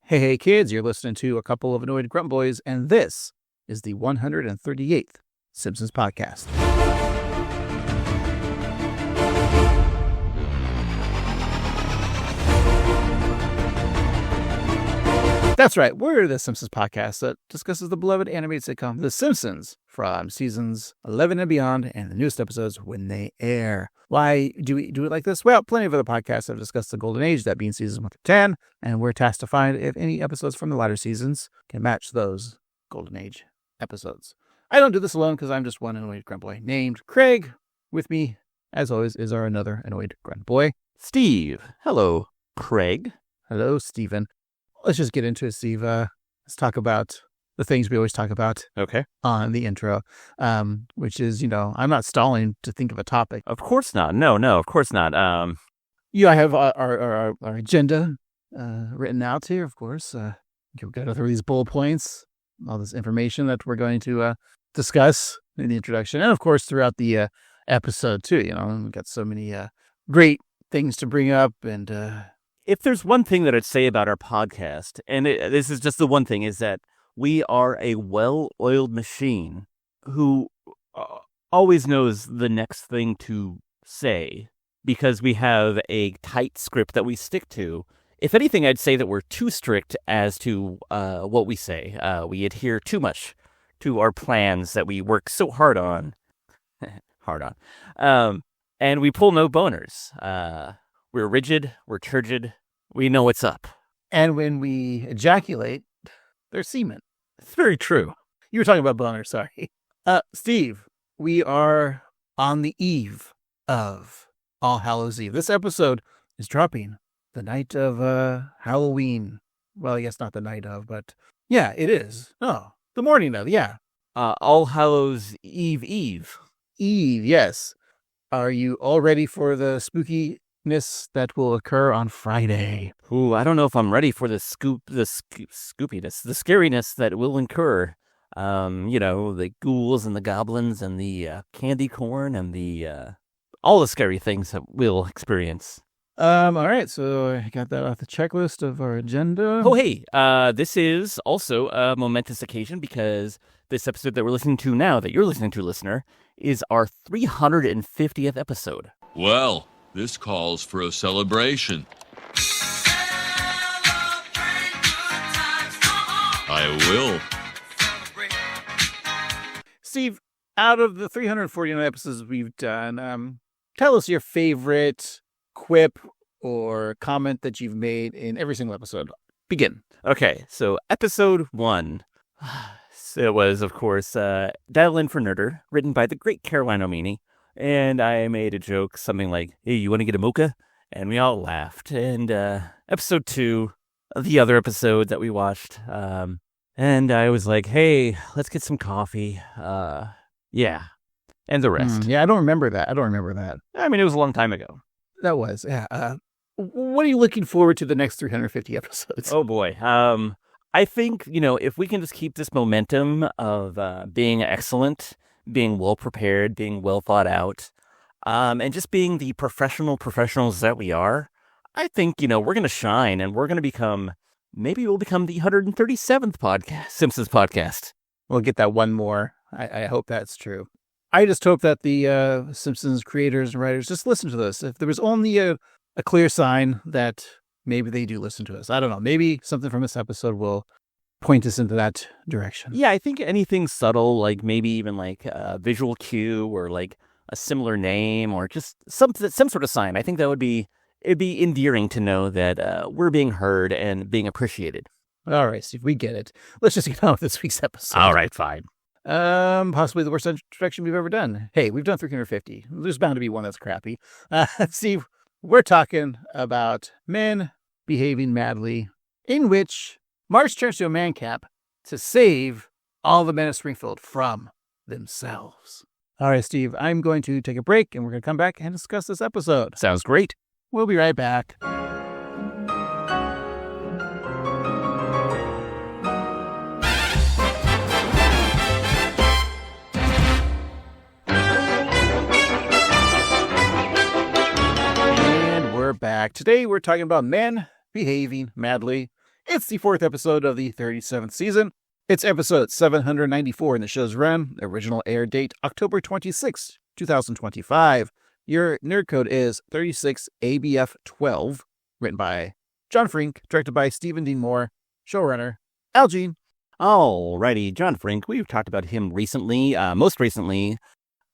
Hey kids, you're listening to a couple of annoyed grunt boys, and this is the 138th Simpsons podcast. That's right, we're the Simpsons podcast that discusses the beloved animated sitcom The Simpsons from seasons 11 and beyond and the newest episodes when they air. Why do we do it like this? Well, plenty of other podcasts have discussed the Golden Age, that being seasons 1 through 10, and we're tasked to find if any episodes from the latter seasons can match those Golden Age episodes. I don't do this alone because I'm just one annoyed grunt boy named Craig. With me, as always, is our another annoyed grunt boy, Steve. Hello, Craig. Hello, Steven. Let's just get into it, Steve. Let's talk about the things we always talk about on the intro, which is, I'm not stalling to think of a topic. Of course not. No, of course not. I have our agenda written out here, of course. We've got through these bullet points, all this information that we're going to discuss in the introduction, and of course throughout the episode too. We've got so many great things to bring up, and if there's one thing that I'd say about our podcast, and this is just the one thing, is that we are a well-oiled machine who always knows the next thing to say because we have a tight script that we stick to. If anything, I'd say that we're too strict as to what we say. We adhere too much to our plans that we work so hard on. And we pull no boners. We're rigid, we're turgid, we know what's up. And when we ejaculate, there's semen. It's very true. You were talking about boner, sorry. Steve, we are on the eve of All Hallows Eve. This episode is dropping the night of Halloween. Well, I guess not the night of, but yeah, it is. Oh, the morning of, yeah. All Hallows Eve. Eve, yes. Are you all ready for the spookiness that will occur on Friday? Ooh, I don't know if I'm ready for the scoopiness, the scariness that will incur. The ghouls and the goblins and the candy corn and the all the scary things that we'll experience. All right, so I got that off the checklist of our agenda. Oh, hey, this is also a momentous occasion because this episode that we're listening to now, that you're listening to, listener, is our 350th episode. Well, this calls for a celebration. I will. Steve, out of the 349 episodes we've done, tell us your favorite quip or comment that you've made in every single episode. Begin. Okay, so episode 1. It was, of course, Dial In for Nerder, written by the great Caroline Omini. And I made a joke, something like, hey, you want to get a mocha? And we all laughed. And episode 2, the other episode that we watched, and I was like, hey, let's get some coffee. Yeah. And the rest. Yeah, I don't remember that. I mean, it was a long time ago. That was, yeah. What are you looking forward to the next 350 episodes? Oh, boy. I think, if we can just keep this momentum of being excellent, being well-prepared, being well thought out, and just being the professionals that we are, I think, we're going to shine and we're going to become, maybe we'll become the 137th Simpsons podcast. We'll get that one more. I hope that's true. I just hope that the Simpsons creators and writers just listen to this. If there was only a clear sign that maybe they do listen to us. I don't know. Maybe something from this episode will point us into that direction. Yeah, I think anything subtle, like maybe even like a visual cue or like a similar name or just some sort of sign. I think it'd be endearing to know that we're being heard and being appreciated. All right, Steve, we get it. Let's just get on with this week's episode. All right, fine. Possibly the worst introduction we've ever done. Hey, we've done 350. There's bound to be one that's crappy. Steve, we're talking about men behaving madly, in which Marge turns to a man cap to save all the men of Springfield from themselves. All right, Steve, I'm going to take a break, and we're going to come back and discuss this episode. Sounds great. We'll be right back. And we're back. Today, we're talking about men behaving madly, It's the 4th episode of the 37th season. It's episode 794 in the show's run. Original air date October 26, 2025. Your nerd code is 36ABF12, written by John Frink, directed by Stephen Dean Moore, showrunner Al Jean. Alrighty, John Frink. We've talked about him recently, most recently,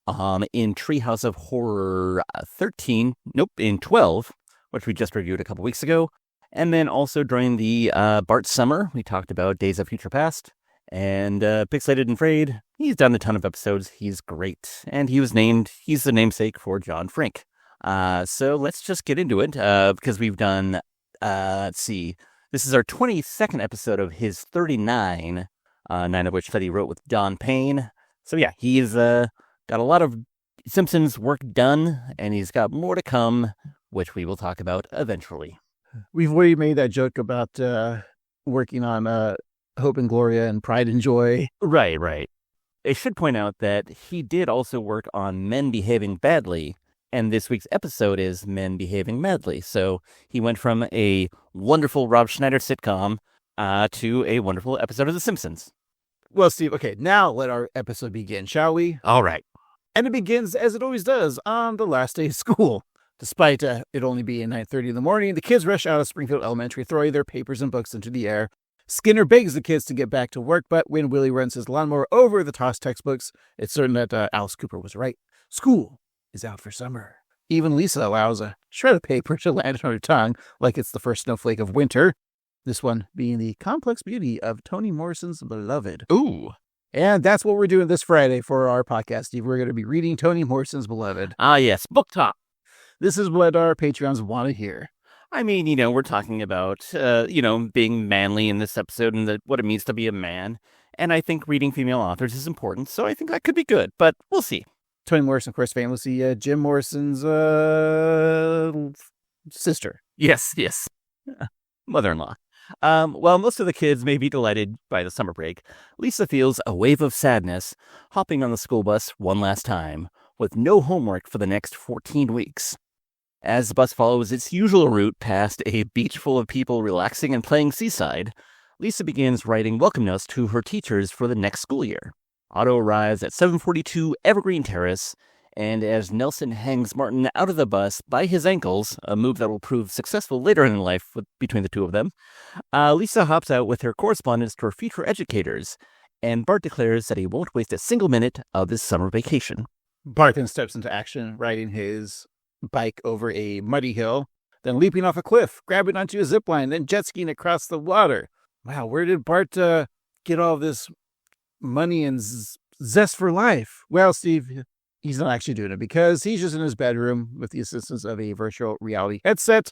in Treehouse of Horror 12, which we just reviewed a couple weeks ago. And then also during the Bart Summer, we talked about Days of Future Past. And Pixelated and Frayed, he's done a ton of episodes. He's great. And he's the namesake for John Frink. So let's just get into it, because we've done, let's see, this is our 22nd episode of his 39, 9 of which that he wrote with Don Payne. So yeah, he's got a lot of Simpsons work done, and he's got more to come, which we will talk about eventually. We've already made that joke about working on Hope and Gloria and Pride and Joy. Right. I should point out that he did also work on Men Behaving Badly, and this week's episode is Men Behaving Madly. So he went from a wonderful Rob Schneider sitcom to a wonderful episode of The Simpsons. Well, Steve, okay, now let our episode begin, shall we? All right. And it begins, as it always does, on the last day of school. Despite it only being 9:30 in the morning, the kids rush out of Springfield Elementary, throwing their papers and books into the air. Skinner begs the kids to get back to work, but when Willie runs his lawnmower over the tossed textbooks, it's certain that Alice Cooper was right. School is out for summer. Even Lisa allows a shred of paper to land on her tongue like it's the first snowflake of winter. This one being the complex beauty of Toni Morrison's Beloved. Ooh. And that's what we're doing this Friday for our podcast, Steve. We're going to be reading Toni Morrison's Beloved. Ah, yes, book talk. This is what our Patreons want to hear. I mean, we're talking about, being manly in this episode and what it means to be a man. And I think reading female authors is important, so I think that could be good, but we'll see. Toni Morrison, of course, famously Jim Morrison's sister. Yes. Mother-in-law. While most of the kids may be delighted by the summer break, Lisa feels a wave of sadness hopping on the school bus one last time, with no homework for the next 14 weeks. As the bus follows its usual route past a beach full of people relaxing and playing seaside, Lisa begins writing welcome notes to her teachers for the next school year. Otto arrives at 742 Evergreen Terrace, and as Nelson hangs Martin out of the bus by his ankles, a move that will prove successful later in life between the two of them, Lisa hops out with her correspondence to her future educators, and Bart declares that he won't waste a single minute of his summer vacation. Bart then steps into action, riding his bike over a muddy hill, then leaping off a cliff, grabbing onto a zip line, then jet skiing across the water. Wow, where did Bart get all this money and zest for life? Well, Steve, he's not actually doing it because he's just in his bedroom with the assistance of a virtual reality headset.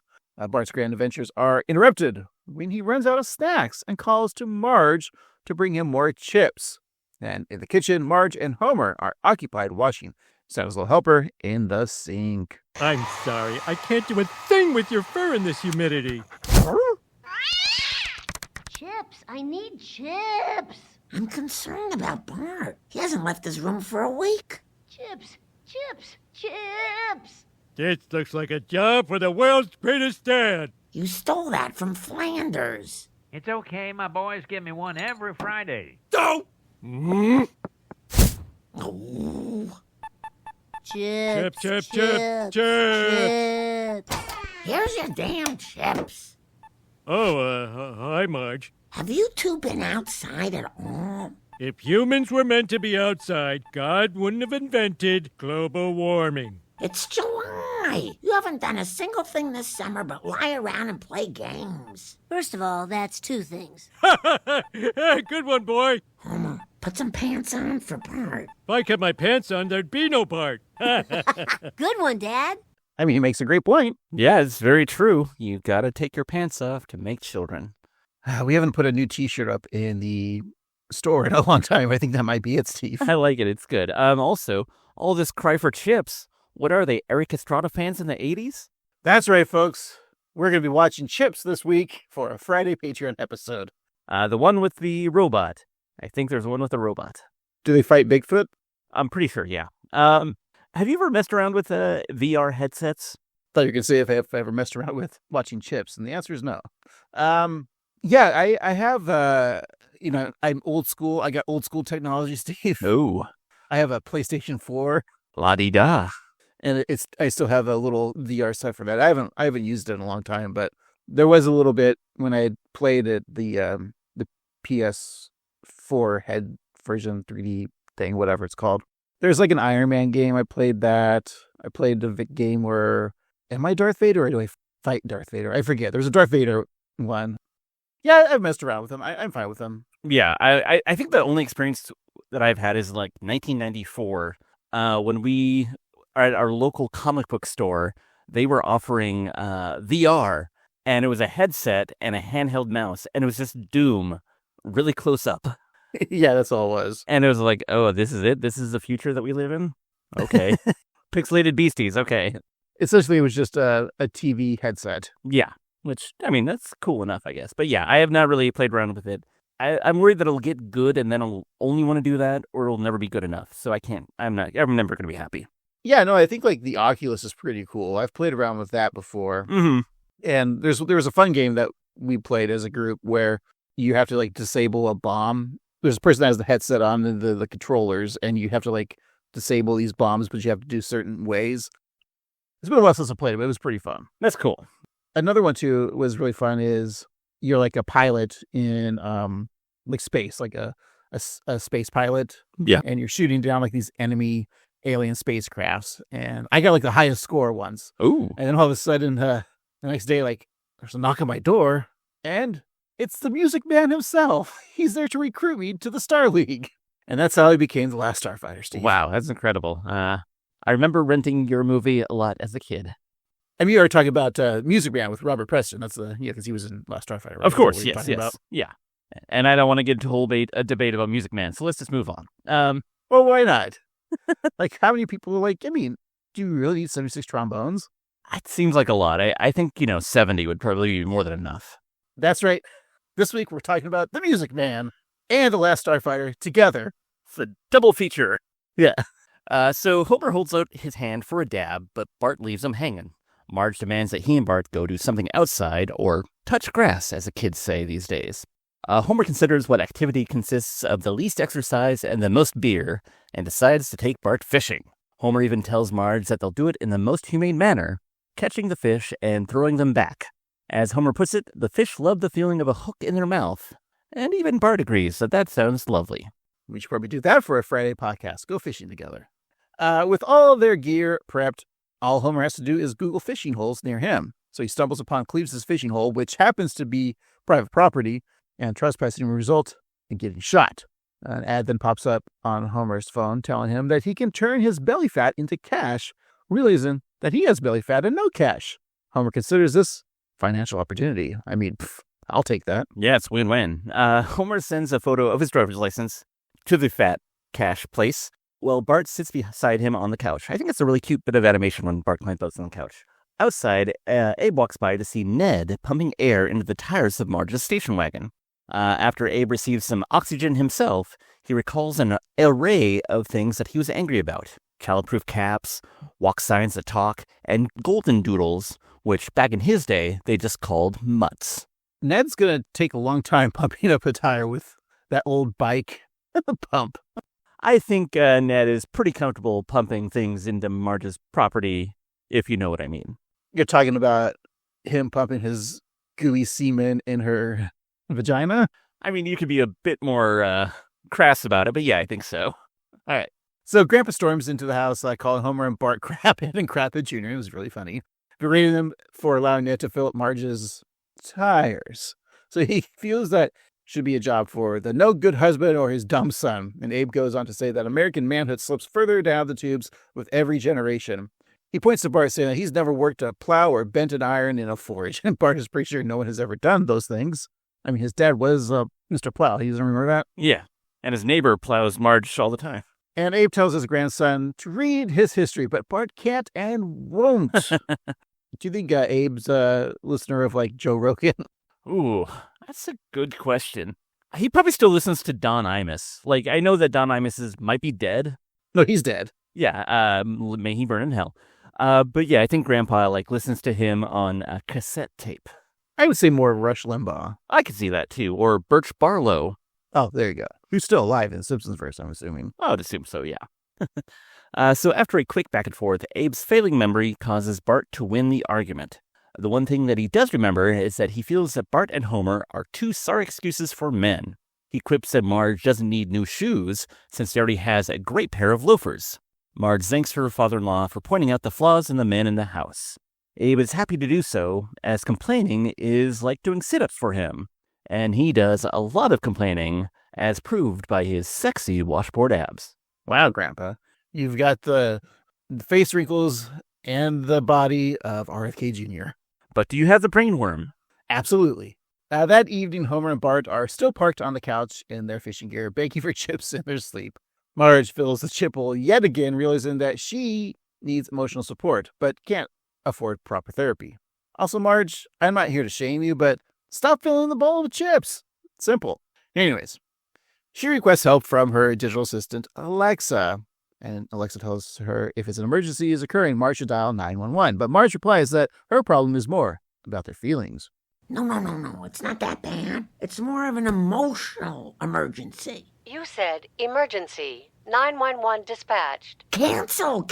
Bart's grand adventures are interrupted when he runs out of snacks and calls to Marge to bring him more chips. And in the kitchen, Marge and Homer are occupied washing Santa's little helper in the sink. I'm sorry, I can't do a thing with your fur in this humidity. Chips, I need chips. I'm concerned about Bart. He hasn't left his room for a week. Chips. This looks like a job for the world's greatest dad. You stole that from Flanders. It's okay, my boys give me one every Friday. Oh! Oh. Chips. Chips. Here's your damn chips. Oh, hi, Marge. Have you two been outside at all? If humans were meant to be outside, God wouldn't have invented global warming. It's July. You haven't done a single thing this summer but lie around and play games. First of all, that's two things. Good one, boy. Homer, put some pants on for Bart. If I kept my pants on, there'd be no Bart. Good one, Dad. I mean, he makes a great point. Yeah, it's very true. You gotta take your pants off to make children. We haven't put a new t-shirt up in the store in a long time. I think that might be it, Steve. I like it. It's good. Also, all this cry for chips. What are they, Eric Estrada fans in the 80s? That's right, folks. We're going to be watching Chips this week for a Friday Patreon episode. The one with the robot. I think there's one with the robot. Do they fight Bigfoot? I'm pretty sure, yeah. Have you ever messed around with VR headsets? Thought you were going to say if I ever messed around with watching Chips, and the answer is no. Yeah, I have, I'm old school. I got old school technology, Steve. Oh, I have a PlayStation 4, la-di-da. and I still have a little VR set for that. I haven't used it in a long time, but there was a little bit when I had played it, the PS4 head version 3D thing, whatever it's called. There's like an Iron Man game. I played that. I played a game where, am I Darth Vader or do I fight Darth Vader? I forget. There's a Darth Vader one. Yeah, I've messed around with them. I'm fine with them. Yeah, I think the only experience that I've had is like 1994, when we are at our local comic book store. They were offering VR, and it was a headset and a handheld mouse, and it was just Doom really close up. Yeah, that's all it was. And it was like, oh, this is it? This is the future that we live in? Okay. Pixelated beasties, okay. Essentially, it was just a TV headset. Yeah, which, I mean, that's cool enough, I guess. But yeah, I have not really played around with it. I'm worried that it'll get good and then I'll only want to do that, or it'll never be good enough. So I'm never going to be happy. Yeah, no, I think like the Oculus is pretty cool. I've played around with that before. Mm-hmm. And there was a fun game that we played as a group where you have to like disable a bomb. There's a person that has the headset on and the controllers, and you have to like disable these bombs, but you have to do certain ways. It's been a while since I played it, but it was pretty fun. That's cool. Another one too was really fun is you're like a pilot in like space, like a space pilot. Yeah. And you're shooting down like these enemy alien spacecrafts. And I got like the highest score once. Ooh. And then all of a sudden, the next day, like there's a knock on my door, and it's the Music Man himself. He's there to recruit me to the Star League. And that's how I became the last Starfighter, Steve. Wow, that's incredible. I remember renting your movie a lot as a kid. I mean, you are talking about Music Man with Robert Preston. That's because he was in Last Starfighter. Right? Of course, That's what we're yes. talking about. Yeah. And I don't want to get into a whole a debate about Music Man, so let's just move on. Well, why not? Like, how many people are like, I mean, do you really need 76 trombones? It seems like a lot. I think, 70 would probably be more than enough. That's right. This week, we're talking about The Music Man and The Last Starfighter together. It's a double feature. Yeah. So Homer holds out his hand for a dab, but Bart leaves him hanging. Marge demands that he and Bart go do something outside, or touch grass, as the kids say these days. Homer considers what activity consists of the least exercise and the most beer, and decides to take Bart fishing. Homer even tells Marge that they'll do it in the most humane manner, catching the fish and throwing them back. As Homer puts it, the fish love the feeling of a hook in their mouth, and even Bart agrees that sounds lovely. We should probably do that for a Friday podcast. Go fishing together. With all their gear prepped, all Homer has to do is Google fishing holes near him. So he stumbles upon Cleves' fishing hole, which happens to be private property, and trespassing will result in getting shot. An ad then pops up on Homer's phone telling him that he can turn his belly fat into cash, realizing that he has belly fat and no cash. Homer considers this financial opportunity. I mean, I'll take that. Yeah, it's win-win. Homer sends a photo of his driver's license to the fat cash place, while Bart sits beside him on the couch. I think it's a really cute bit of animation when Bart climbs out on the couch. Outside, Abe walks by to see Ned pumping air into the tires of Marge's station wagon. After Abe receives some oxygen himself, he recalls an array of things that he was angry about. Childproof caps, walk signs that talk, and golden doodles, which back in his day, they just called mutts. Ned's going to take a long time pumping up a tire with that old bike pump. I think Ned is pretty comfortable pumping things into Marge's property, if you know what I mean. You're talking about him pumping his gooey semen in her vagina? I mean, you could be a bit more crass about it, but yeah, I think so. All right. So Grandpa storms into the house, calling Homer and Bart Crappin and Crappin Jr. It was really funny. Berating them for allowing Ned to fill up Marge's tires. So he feels that should be a job for the no good husband or his dumb son. And Abe goes on to say that American manhood slips further down the tubes with every generation. He points to Bart, saying that he's never worked a plow or bent an iron in a forge. And Bart is pretty sure no one has ever done those things. I mean, his dad was Mr. Plow. He doesn't remember that? Yeah, and his neighbor plows Marge all the time. And Abe tells his grandson to read his history, but Bart can't and won't. Do you think Abe's a listener of, Joe Rogan? Ooh, that's a good question. He probably still listens to Don Imus. I know that Don Imus might be dead. No, he's dead. Yeah, may he burn in hell. But yeah, I think Grandpa, listens to him on a cassette tape. I would say more Rush Limbaugh. I could see that too. Or Birch Barlow. Oh, there you go. Who's still alive in Simpsons verse, I'm assuming. I would assume so, yeah. So after a quick back and forth, Abe's failing memory causes Bart to win the argument. The one thing that he does remember is that he feels that Bart and Homer are two sorry excuses for men. He quips that Marge doesn't need new shoes since she already has a great pair of loafers. Marge thanks her father-in-law for pointing out the flaws in the men in the house. Abe is happy to do so, as complaining is like doing sit-ups for him. And he does a lot of complaining, as proved by his sexy washboard abs. Wow, Grandpa. You've got the face wrinkles and the body of RFK Jr. But do you have the brain worm? Absolutely. That evening, Homer and Bart are still parked on the couch in their fishing gear, begging for chips in their sleep. Marge fills the chip bowl yet again, realizing that she needs emotional support, but can't afford proper therapy. Also, Marge, I'm not here to shame you, but stop filling the bowl with chips. Simple. Anyways, she requests help from her digital assistant, Alexa. And Alexa tells her if it's an emergency is occurring, Marge should dial 911. But Marge replies that her problem is more about their feelings. No. It's not that bad. It's more of an emotional emergency. You said emergency. 911 dispatched. Cancel.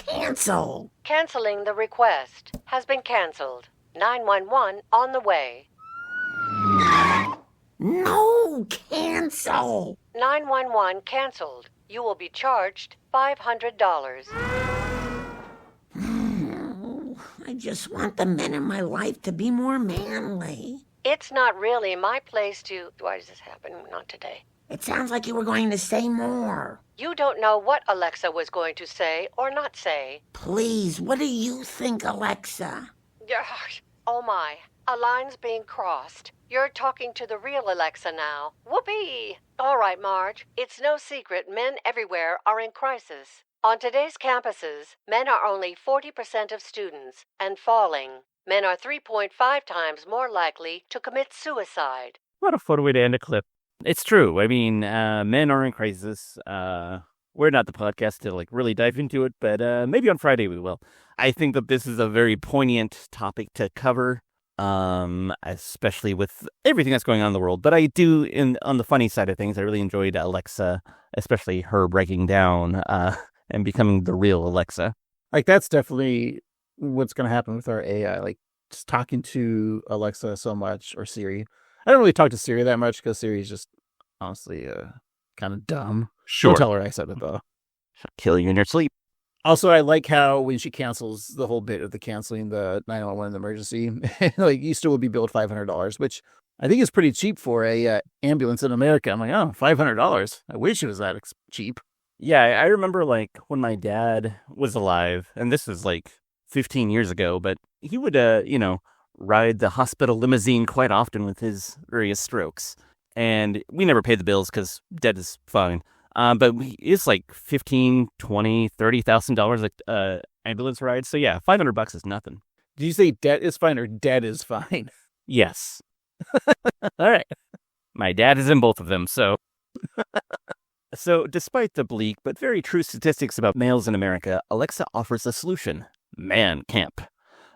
Canceling the request. Has been canceled. 911 on the way. No, cancel. 911 canceled. You will be charged $500. I just want the men in my life to be more manly. It's not really my place to... Why does this happen? Not today. It sounds like you were going to say more. You don't know what Alexa was going to say or not say. Please, what do you think, Alexa? Oh my, a line's being crossed. You're talking to the real Alexa now. Whoopee! All right, Marge, it's no secret men everywhere are in crisis. On today's campuses, men are only 40% of students and falling. Men are 3.5 times more likely to commit suicide. What a fun way to end a clip. It's true. I mean, men are in crisis. We're not the podcast to really dive into it, but maybe on Friday we will. I think that this is a very poignant topic to cover, especially with everything that's going on in the world. But I do, on the funny side of things, I really enjoyed Alexa, especially her breaking down and becoming the real Alexa. That's definitely what's going to happen with our AI. Just talking to Alexa so much, or Siri. I don't really talk to Siri that much because Siri's just honestly kind of dumb. Sure. Don't tell her I said it, though. She'll kill you in your sleep. Also, I like how when she cancels the whole bit of the canceling the 911 emergency, you still would be billed $500, which I think is pretty cheap for a ambulance in America. I'm like, oh, $500. I wish it was that cheap. Yeah, I remember when my dad was alive, and this was 15 years ago, but he would, ride the hospital limousine quite often with his various strokes. And we never paid the bills because debt is fine. But it's $15,000, $20,000, $30,000 ambulance ride. So yeah, $500 is nothing. Did you say debt is fine or dead is fine? Yes. All right. My dad is in both of them, so. So despite the bleak but very true statistics about males in America, Alexa offers a solution. Man Camp.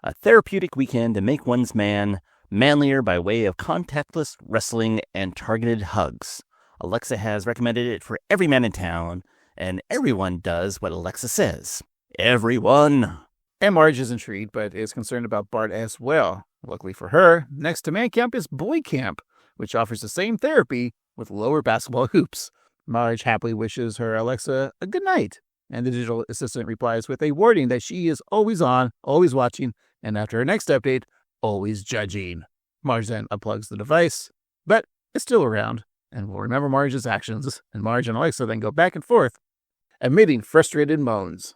A therapeutic weekend to make one's man manlier by way of contactless wrestling and targeted hugs. Alexa has recommended it for every man in town, and everyone does what Alexa says. Everyone. And Marge is intrigued, but is concerned about Bart as well. Luckily for her, next to Man Camp is Boy Camp, which offers the same therapy with lower basketball hoops. Marge happily wishes her Alexa a good night, and the digital assistant replies with a warning that she is always on, always watching, and after her next update, always judging. Marge then unplugs the device, but it's still around, and will remember Marge's actions, and Marge and Alexa then go back and forth, emitting frustrated moans.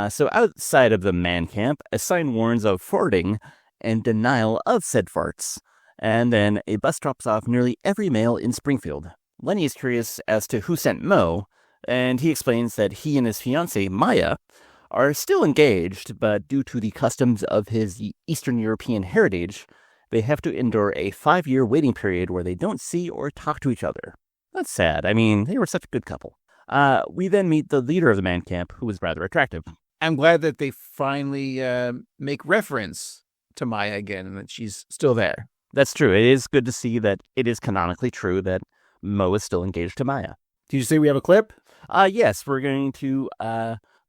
So outside of the man camp, a sign warns of farting and denial of said farts, and then a bus drops off nearly every male in Springfield. Lenny is curious as to who sent Mo, and he explains that he and his fiancée, Maya, are still engaged, but due to the customs of his Eastern European heritage, they have to endure a 5-year waiting period where they don't see or talk to each other. That's sad. I mean, they were such a good couple. We then meet the leader of the man camp, who is rather attractive. I'm glad that they finally make reference to Maya again and that she's still there. That's true. It is good to see that it is canonically true that Mo is still engaged to Maya. Did you say we have a clip? Yes, we're going to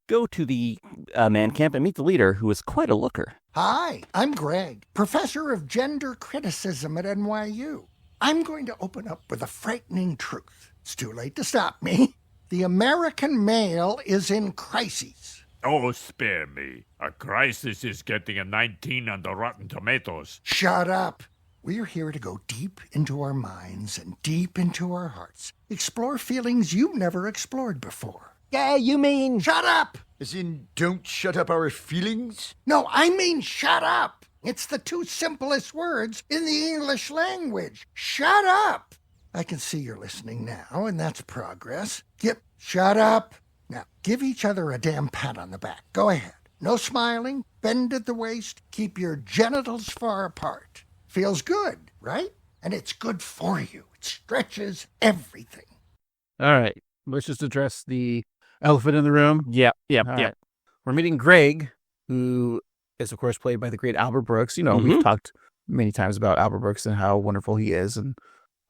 go to the man camp and meet the leader, who is quite a looker. Hi, I'm Greg, professor of gender criticism at NYU. I'm going to open up with a frightening truth. It's too late to stop me. The American male is in crises. Oh, spare me. A crisis is getting a 19 on the Rotten Tomatoes. Shut up. We're here to go deep into our minds and deep into our hearts. Explore feelings you've never explored before. Yeah, you mean... Shut up! As in, don't shut up our feelings? No, I mean shut up! It's the two simplest words in the English language. Shut up! I can see you're listening now, and that's progress. Yep, shut up. Now, give each other a damn pat on the back. Go ahead. No smiling, bend at the waist, keep your genitals far apart. Feels good, right? And it's good for you. It stretches everything. All right. Let's just address the elephant in the room. Yeah. All right. We're meeting Greg, who is, of course, played by the great Albert Brooks. You know, we've talked many times about Albert Brooks and how wonderful he is, and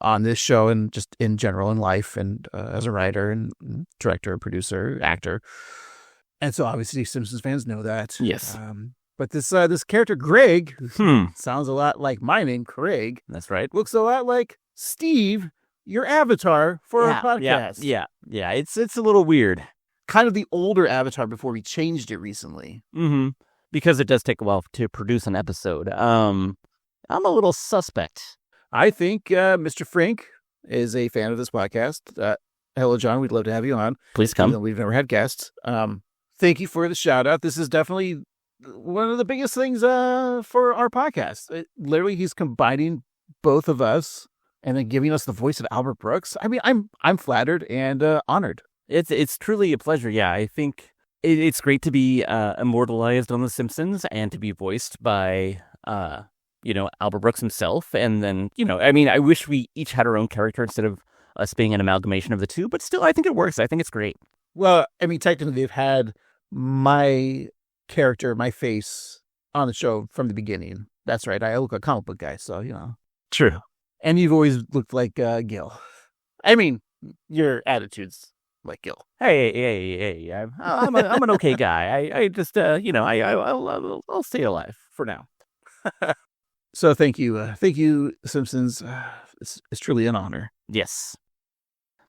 on this show and just in general in life, and as a writer and director, producer, actor. And so obviously Simpsons fans know that. Yes. But this character, Greg, sounds a lot like my name, Craig. That's right. Looks a lot like Steve, your avatar for our podcast. Yeah. It's a little weird. Kind of the older avatar before we changed it recently. Mm-hmm. Because it does take a while to produce an episode. I'm a little suspect. I think Mr. Frink is a fan of this podcast. Hello, John. We'd love to have you on. Please come. We've never had guests. Thank you for the shout out. This is definitely one of the biggest things for our podcast. Literally, he's combining both of us and then giving us the voice of Albert Brooks. I mean, I'm flattered and honored. It's truly a pleasure. Yeah, I think it's great to be immortalized on The Simpsons and to be voiced by Albert Brooks himself. And then, I wish we each had our own character instead of us being an amalgamation of the two, but still, I think it works. I think it's great. Well, I mean, technically, they've had my character, my face on the show from the beginning. That's right. I look like a comic book guy, so, True. And you've always looked like Gil. I mean, your attitude's like Gil. Hey, I'm an okay guy. I just, I'll stay alive for now. So thank you, Simpsons. It's truly an honor. Yes.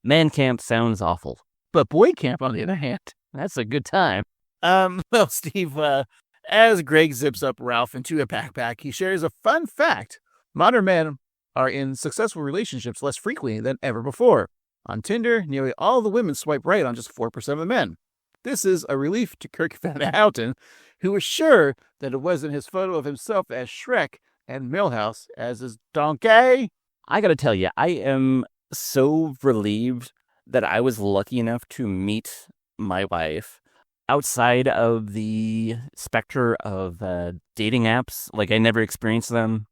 Man camp sounds awful. But boy camp, on the other hand, that's a good time. Well, Steve, as Greg zips up Ralph into a backpack, he shares a fun fact. Modern men are in successful relationships less frequently than ever before. On Tinder, nearly all the women swipe right on just 4% of the men. This is a relief to Kirk Van Houten, who was sure that it wasn't his photo of himself as Shrek and Milhouse as his donkey. I gotta tell you, I am so relieved that I was lucky enough to meet my wife outside of the specter of dating apps. Like, I never experienced them.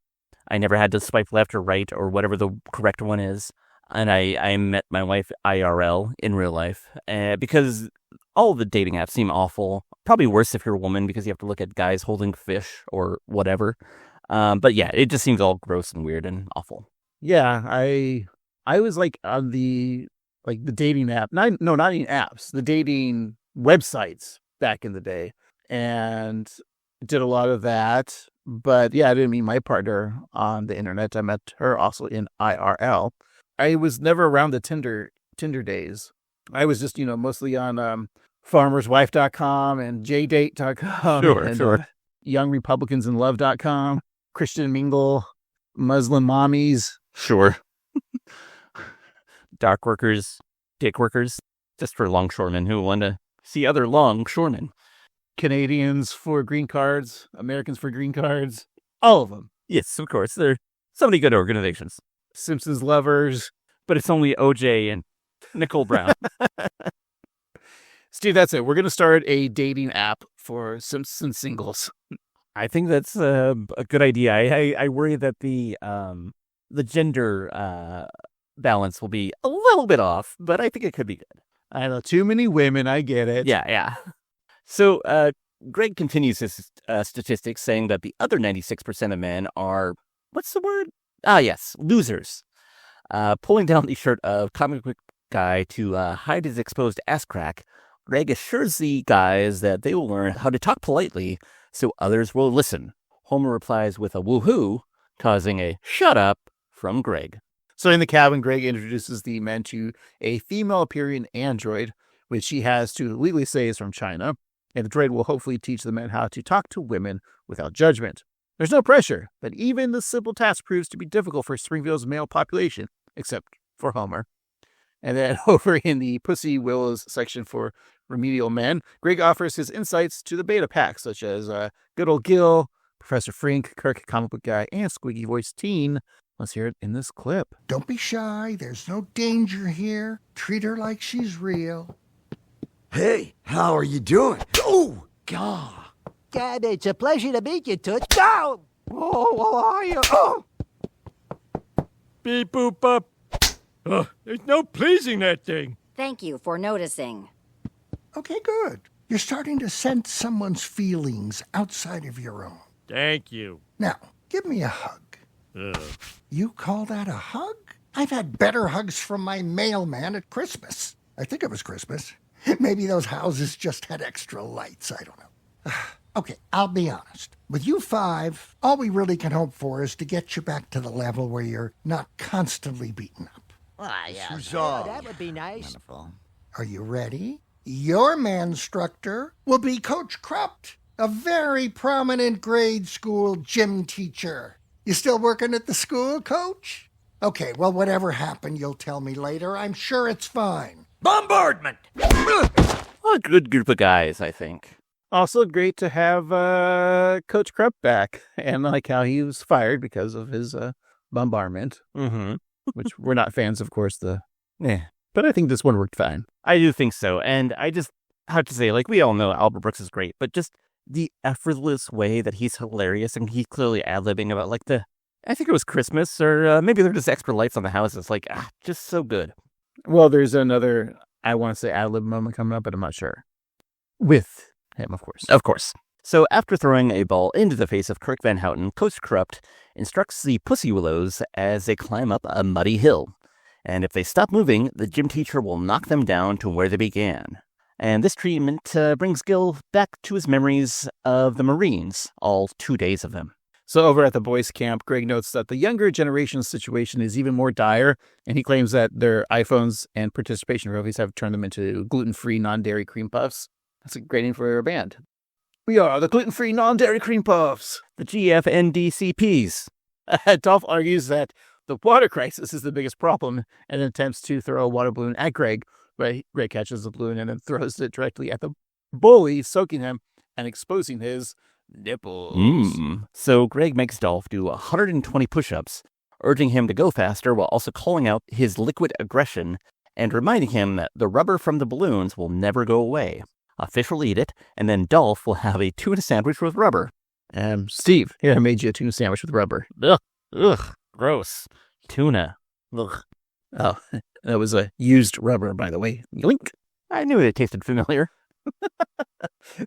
I never had to swipe left or right or whatever the correct one is. And I met my wife IRL in real life because all the dating apps seem awful. Probably worse if you're a woman because you have to look at guys holding fish or whatever. But yeah, it just seems all gross and weird and awful. Yeah, I was like on the dating app. Not even apps, the dating websites back in the day, and did a lot of that. But yeah, I didn't meet my partner on the internet. I met her also in IRL. I was never around the Tinder days. I was just, mostly on farmerswife.com and jdate.com. Sure. youngrepublicansinlove.com, Christian Mingle, Muslim mommies. Sure. Dark workers, dick workers, just for longshoremen who want to see other longshoremen. Canadians for green cards, Americans for green cards, all of them. Yes, of course. They're so many good organizations. Simpsons lovers. But it's only OJ and Nicole Brown. Steve, that's it. We're going to start a dating app for Simpsons singles. I think that's a good idea. I worry that the gender balance will be a little bit off, but I think it could be good. I know, too many women. I get it. Yeah. So Greg continues his statistics saying that the other 96% of men are, what's the word? Ah, yes, losers. Pulling down the shirt of comic book guy to hide his exposed ass crack, Greg assures the guys that they will learn how to talk politely so others will listen. Homer replies with a woohoo, causing a shut up from Greg. So in the cabin, Greg introduces the men to a female-appearing android, which he has to legally say is from China, and the droid will hopefully teach the men how to talk to women without judgment. There's no pressure, but even the simple task proves to be difficult for Springfield's male population, except for Homer. And then over in the Pussy Willows section for remedial men, Greg offers his insights to the beta pack, such as good old Gil, Professor Frink, Kirk, comic book guy, and squeaky voice teen. Let's hear it in this clip. Don't be shy. There's no danger here. Treat her like she's real. Hey, how are you doing? Oh, God. Gab, it's a pleasure to meet you, Toots. Go! Oh, how are you? Oh. Beep boop up. There's no pleasing that thing. Thank you for noticing. Okay, good. You're starting to sense someone's feelings outside of your own. Thank you. Now, give me a hug. You call that a hug? I've had better hugs from my mailman at Christmas. I think it was Christmas. Maybe those houses just had extra lights. I don't know. Okay, I'll be honest. With you five, all we really can hope for is to get you back to the level where you're not constantly beaten up. That would be nice. Wonderful. Are you ready? Your manstructor will be Coach Krupt, a very prominent grade school gym teacher. You still working at the school, Coach? Okay, well, whatever happened, you'll tell me later. I'm sure it's fine. Bombardment! A good group of guys, I think. Also great to have Coach Krupp back, and like how he was fired because of his bombardment, which we're not fans, of course. But I think this one worked fine. I do think so, and I just have to say, like, we all know Albert Brooks is great, but just the effortless way that he's hilarious, and he's clearly ad-libbing about, like, I think it was Christmas, or maybe they're just extra lights on the houses, like, just so good. Well, there's another, I want to say ad-lib moment coming up, but I'm not sure. With him, of course. Of course. So after throwing a ball into the face of Kirk Van Houten, Coach Krupt instructs the Pussy Willows as they climb up a muddy hill. And if they stop moving, the gym teacher will knock them down to where they began. And this treatment brings Gil back to his memories of the Marines, all 2 days of them. So over at the boys' camp, Greg notes that the younger generation's situation is even more dire, and he claims that their iPhones and participation trophies have turned them into gluten-free, non-dairy cream puffs. That's a great name for a band. We are the gluten-free, non-dairy cream puffs. The GFNDCPs. Dolph argues that the water crisis is the biggest problem and attempts to throw a water balloon at Greg, but Greg catches the balloon and then throws it directly at the bully, soaking him and exposing his nipples. So Greg makes Dolph do 120 push-ups, urging him to go faster while also calling out his liquid aggression and reminding him that the rubber from the balloons will never go away. A fish will eat it, and then Dolph will have a tuna sandwich with rubber. Steve, here, I made you a tuna sandwich with rubber. Ugh, gross. Tuna. Ugh. Oh, that was a used rubber, by the way. Yoink. I knew it tasted familiar.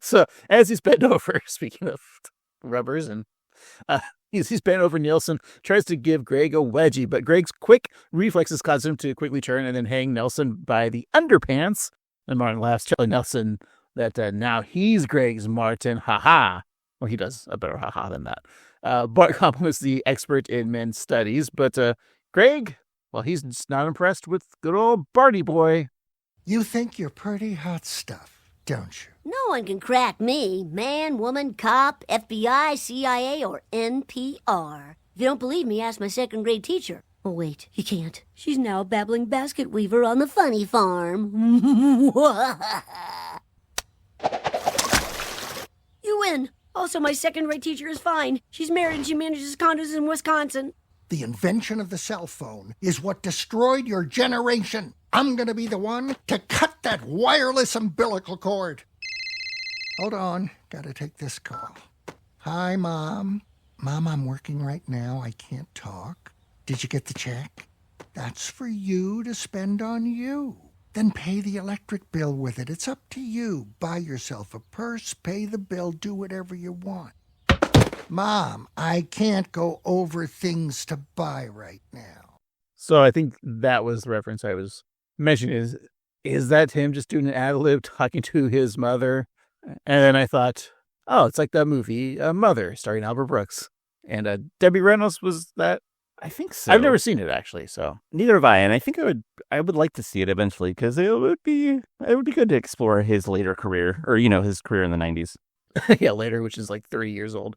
So, as he's bent over, speaking of rubbers, and he's bent over, Nielsen tries to give Greg a wedgie, but Greg's quick reflexes cause him to quickly turn and then hang Nelson by the underpants. And Martin laughs, telling Nelson that now he's Greg's Martin, ha-ha. Well, he does a better ha-ha than that. Bart compliments the expert in men's studies, but Greg, well, he's just not impressed with good old Barty boy. You think you're pretty hot stuff, don't you? No one can crack me. Man, woman, cop, FBI, CIA, or NPR. If you don't believe me, ask my second grade teacher. Oh, wait, you can't. She's now a babbling basket weaver on the funny farm. You win. Also, my second grade teacher is fine. She's married and she manages condos in Wisconsin. The invention of the cell phone is what destroyed your generation. I'm going to be the one to cut that wireless umbilical cord. Hold on. Got to take this call. Hi, Mom. Mom, I'm working right now. I can't talk. Did you get the check? That's for you to spend on you. Then pay the electric bill with it. It's up to you. Buy yourself a purse, pay the bill, do whatever you want. Mom, I can't go over things to buy right now. So I think that was the reference I was mentioning. Is that him just doing an ad-lib talking to his mother? And then I thought, oh, it's like that movie Mother, starring Albert Brooks. And Debbie Reynolds was that. I think so. I've never seen it, actually, so. Neither have I, and I think I would like to see it eventually, because it would be good to explore his later career, or, his career in the 90s. Yeah, later, which is like 30 years old.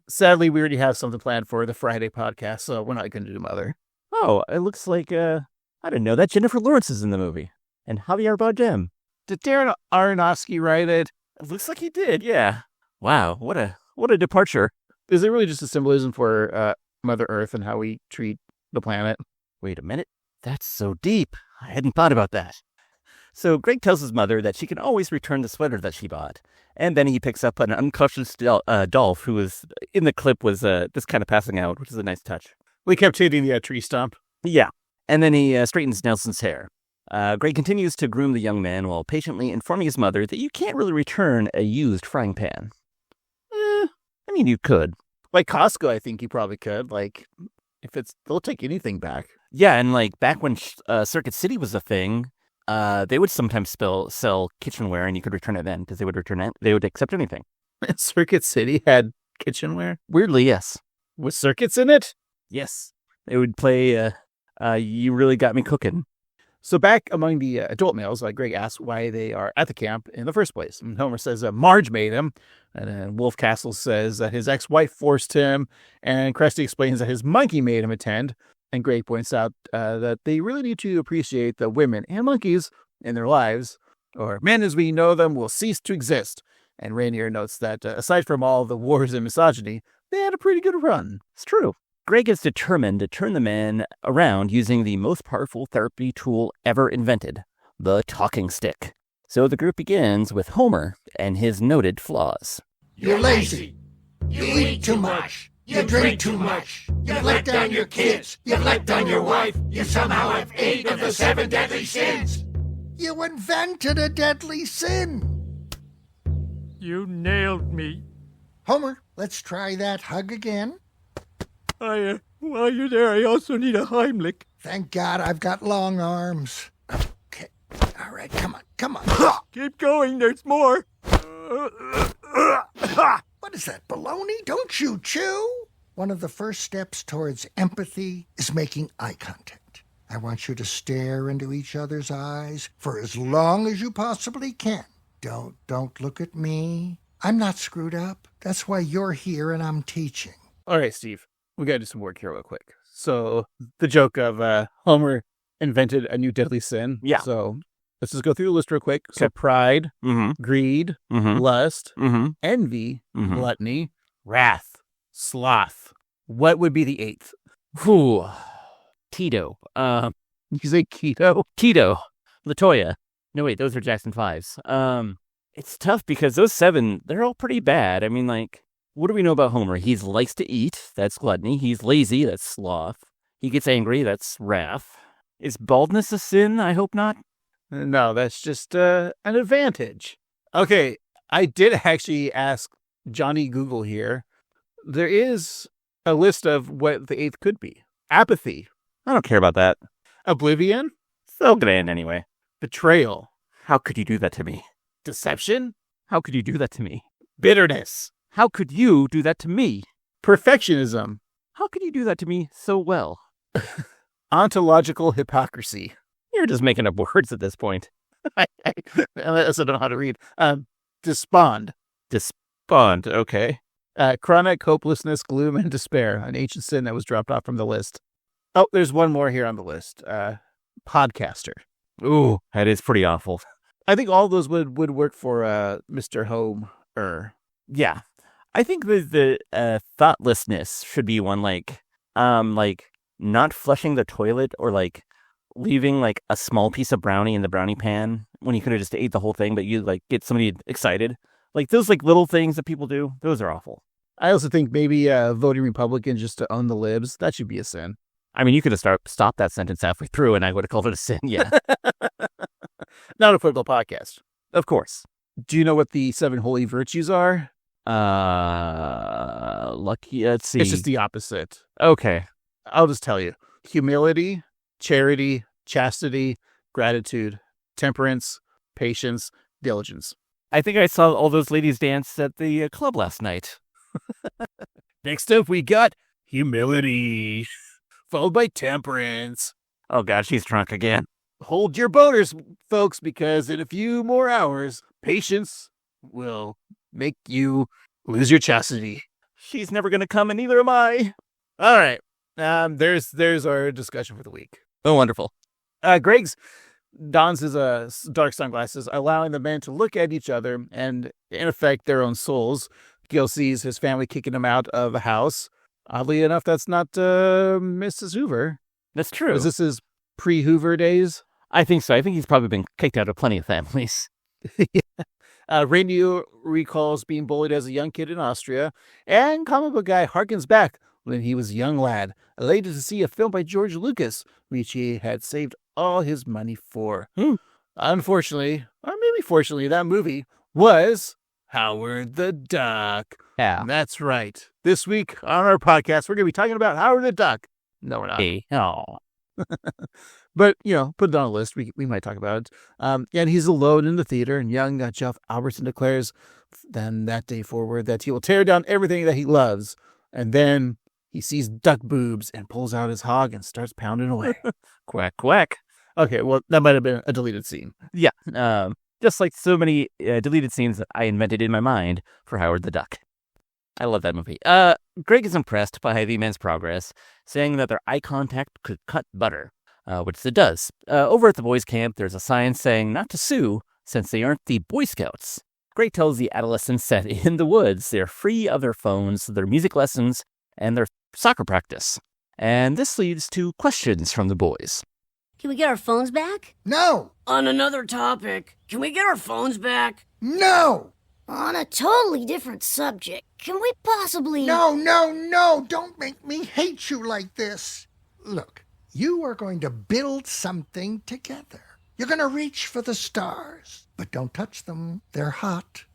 Sadly, we already have something planned for the Friday podcast, so we're not going to do Mother. Oh, it looks like, I didn't know that Jennifer Lawrence is in the movie. And Javier Bardem. Did Darren Aronofsky write it? It looks like he did, yeah. Wow, what a departure. Is it really just a symbolism for Mother Earth and how we treat the planet? Wait a minute. That's so deep. I hadn't thought about that. So Greg tells his mother that she can always return the sweater that she bought. And then he picks up an unconscious Dolph, who was in the clip was just kind of passing out, which is a nice touch. We kept hitting the tree stump. Yeah. And then he straightens Nelson's hair. Greg continues to groom the young man while patiently informing his mother that you can't really return a used frying pan. I mean, you could. Like Costco, I think you probably could. Like, they'll take anything back. Yeah, and like back when Circuit City was a thing, they would sometimes sell kitchenware, and you could return it then because they would accept anything. Circuit City had kitchenware? Weirdly, yes. With circuits in it? Yes. They would play You Really Got Me Cooking. So back among the adult males, Greg asks why they are at the camp in the first place. And Homer says Marge made him. And then Wolf Castle says that his ex-wife forced him. And Krusty explains that his monkey made him attend. And Greg points out that they really need to appreciate the women and monkeys in their lives, or men as we know them will cease to exist. And Rainier notes that aside from all the wars and misogyny, they had a pretty good run. It's true. Greg is determined to turn the man around using the most powerful therapy tool ever invented, the talking stick. So the group begins with Homer and his noted flaws. You're lazy. You eat too much. You drink too much. You've let down your kids. You've let down your wife. You somehow have 8 of the 7 deadly sins. You invented a deadly sin. You nailed me. Homer, let's try that hug again. While you're there, I also need a Heimlich. Thank God I've got long arms. Okay. All right, come on. Keep going, there's more. What is that, baloney? Don't you chew? One of the first steps towards empathy is making eye contact. I want you to stare into each other's eyes for as long as you possibly can. Don't look at me. I'm not screwed up. That's why you're here and I'm teaching. All right, Steve. We got to do some work here real quick. So the joke of Homer invented a new deadly sin. Yeah. So let's just go through the list real quick. So pride, greed, lust, envy, gluttony, wrath, sloth. What would be the 8th? Whew. Tito. You say keto? Tito. Latoya. No, wait, those are Jackson 5s. It's tough because those 7, they're all pretty bad. I mean, what do we know about Homer? He likes to eat. That's gluttony. He's lazy. That's sloth. He gets angry. That's wrath. Is baldness a sin? I hope not. No, that's just an advantage. Okay, I did actually ask Johnny Google here. There is a list of what the 8th could be. Apathy. I don't care about that. Oblivion. Still gonna end anyway. Betrayal. How could you do that to me? Deception. How could you do that to me? Bitterness. How could you do that to me? Perfectionism. How could you do that to me so well? Ontological hypocrisy. You're just making up words at this point. I also don't know how to read. Despond. Despond, okay. Chronic hopelessness, gloom, and despair. An ancient sin that was dropped off from the list. Oh, there's one more here on the list. Podcaster. Ooh, that is pretty awful. I think all those would work for Mr. Homer. Yeah. I think the thoughtlessness should be one like not flushing the toilet or leaving a small piece of brownie in the brownie pan when you could have just ate the whole thing, but you get somebody excited. Those little things that people do, those are awful. I also think maybe voting Republican just to own the libs, that should be a sin. I mean, you could have stopped that sentence halfway through and I would have called it a sin, yeah. Not a political podcast. Of course. Do you know what the 7 holy virtues are? Lucky. Let's see. It's just the opposite. Okay. I'll just tell you. Humility, charity, chastity, gratitude, temperance, patience, diligence. I think I saw all those ladies dance at the club last night. Next up, we got humility, followed by temperance. Oh, God, she's drunk again. Hold your boners, folks, because in a few more hours, patience will make you lose your chastity. She's never going to come, and neither am I. All right. There's our discussion for the week. Oh, wonderful. Greg's dons his dark sunglasses, allowing the men to look at each other and, in effect, their own souls. Gil sees his family kicking him out of a house. Oddly enough, that's not Mrs. Hoover. That's true. Was this his pre-Hoover days? I think so. I think he's probably been kicked out of plenty of families. Rainier recalls being bullied as a young kid in Austria, and comic book guy harkens back when he was a young lad, elated to see a film by George Lucas, which he had saved all his money for. Unfortunately, or maybe fortunately, that movie was Howard the Duck. Yeah. That's right. This week on our podcast, we're going to be talking about Howard the Duck. No, we're not. Hey. Oh. But, put it on a list. We might talk about it. And he's alone in the theater, and young Jeff Albertson declares then that day forward that he will tear down everything that he loves. And then he sees duck boobs and pulls out his hog and starts pounding away. Quack, quack. Okay, well, that might have been a deleted scene. Yeah. Just like so many deleted scenes that I invented in my mind for Howard the Duck. I love that movie. Greg is impressed by the men's progress, saying that their eye contact could cut butter, which it does. Over at the boys' camp, there's a sign saying not to sue since they aren't the Boy Scouts. Greg tells the adolescents that in the woods, they're free of their phones, their music lessons, and their soccer practice. And this leads to questions from the boys. Can we get our phones back? No! On another topic, can we get our phones back? No! On a totally different subject, can we possibly... No! Don't make me hate you like this. Look, you are going to build something together. You're going to reach for the stars. But don't touch them. They're hot.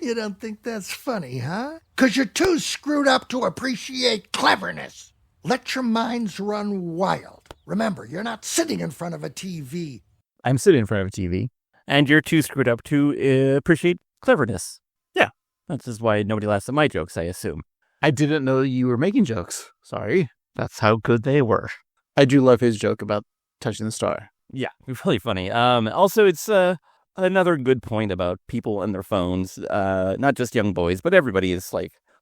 You don't think that's funny, huh? 'Cause you're too screwed up to appreciate cleverness. Let your minds run wild. Remember, you're not sitting in front of a TV. I'm sitting in front of a TV. And you're too screwed up to appreciate cleverness. Yeah. That's just why nobody laughs at my jokes, I assume. I didn't know you were making jokes. Sorry. That's how good they were. I do love his joke about touching the star. Yeah, really funny. Also, it's another good point about people and their phones. Not just young boys, but everybody is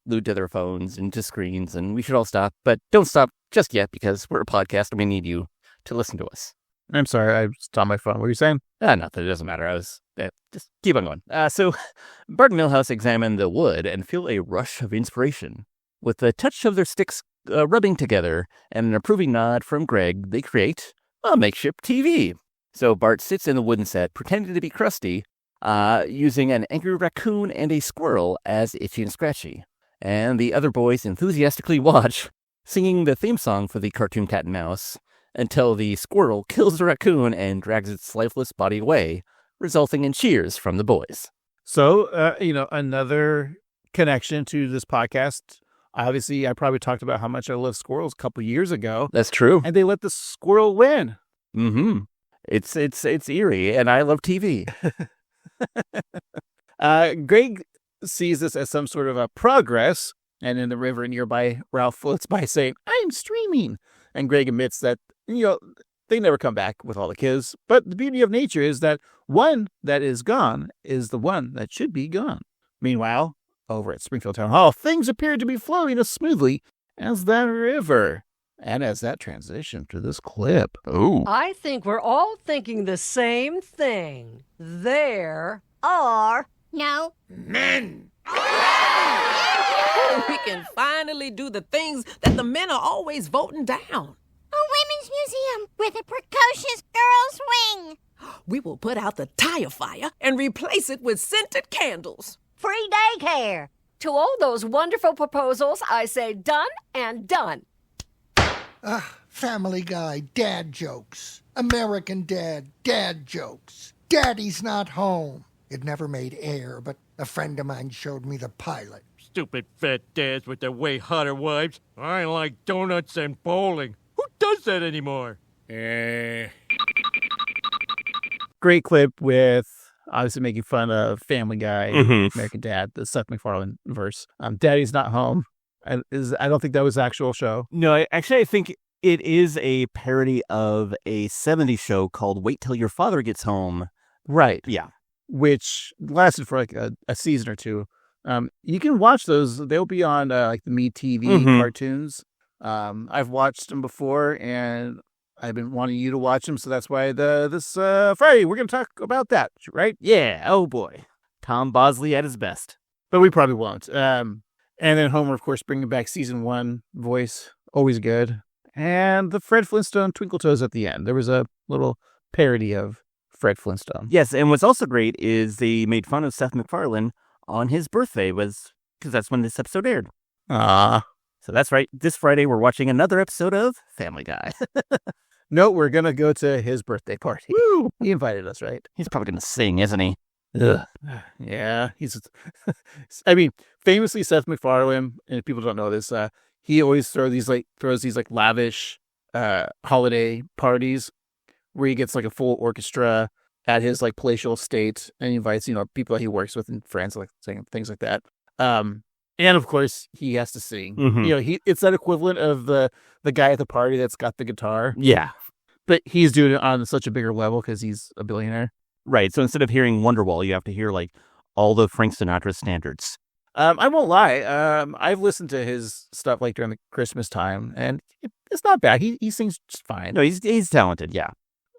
glued to their phones and to screens, and we should all stop. But don't stop just yet, because we're a podcast and we need you to listen to us. I'm sorry, I stopped my phone. What were you saying? Not that it doesn't matter. Just keep on going. So Bart and Milhouse examine the wood and feel a rush of inspiration. With the touch of their sticks rubbing together and an approving nod from Greg, they create a makeshift TV. So Bart sits in the wooden set, pretending to be Krusty, using an angry raccoon and a squirrel as Itchy and Scratchy. And the other boys enthusiastically watch, singing the theme song for the cartoon Cat and Mouse, until the squirrel kills the raccoon and drags its lifeless body away, resulting in cheers from the boys. So, another connection to this podcast. Obviously, I probably talked about how much I love squirrels a couple years ago. That's true. And they let the squirrel win. Mm-hmm. It's eerie, and I love TV. Greg sees this as some sort of a progress, and in the river nearby, Ralph floats by saying, "I'm streaming." And Greg admits that, they never come back with all the kids. But the beauty of nature is that one that is gone is the one that should be gone. Meanwhile, over at Springfield Town Hall, things appear to be flowing as smoothly as that river. And as that transition to this clip. Oh. I think we're all thinking the same thing. There are no men. We can finally do the things that the men are always voting down. A women's museum with a precocious girl's wing. We will put out the tire fire and replace it with scented candles. free daycare. To all those wonderful proposals, I say done and done. Family Guy, dad jokes. American Dad, dad jokes. Daddy's not home. It never made air, but A friend of mine showed me the pilot. Stupid fat dads with their way hotter wives. I like donuts and bowling. Who does that anymore? Great clip with obviously making fun of Family Guy, Mhm. American Dad, the Seth MacFarlane verse. Daddy's Not Home. I don't think that was the actual show. No, I think it is a parody of a 70s show called Wait Till Your Father Gets Home. Right. Yeah. Which lasted for like a season or two. You can watch those. They'll be on like the MeTV cartoons. I've watched them before, and I've been wanting you to watch them, so that's why this Friday we're going to talk about that, right? Yeah. Oh, boy. Tom Bosley at his best. But we probably won't. And then Homer, of course, bringing back season 1 voice. Always good. And the Fred Flintstone Twinkle Toes at the end. There was a little parody of Fred Flintstone. Yes, and what's also great is they made fun of Seth MacFarlane on his birthday, because that's when this episode aired. Ah. So that's right. This Friday, we're watching another episode of Family Guy. No, we're going to go to his birthday party. Woo! He invited us, right? He's probably going to sing, isn't he? Ugh. Yeah, he's. I mean, famously, Seth MacFarlane, and people don't know this. He always throws these lavish holiday parties where he gets like a full orchestra at his like palatial estate, and he invites people that he works with in France, like saying things like that. And of course, he has to sing. Mhm. It's that equivalent of the guy at the party that's got the guitar. Yeah. But he's doing it on such a bigger level because he's a billionaire. Right. So instead of hearing Wonderwall, you have to hear like all the Frank Sinatra standards. I won't lie. I've listened to his stuff like during the Christmas time, and it's not bad. He sings just fine. No, he's talented. Yeah.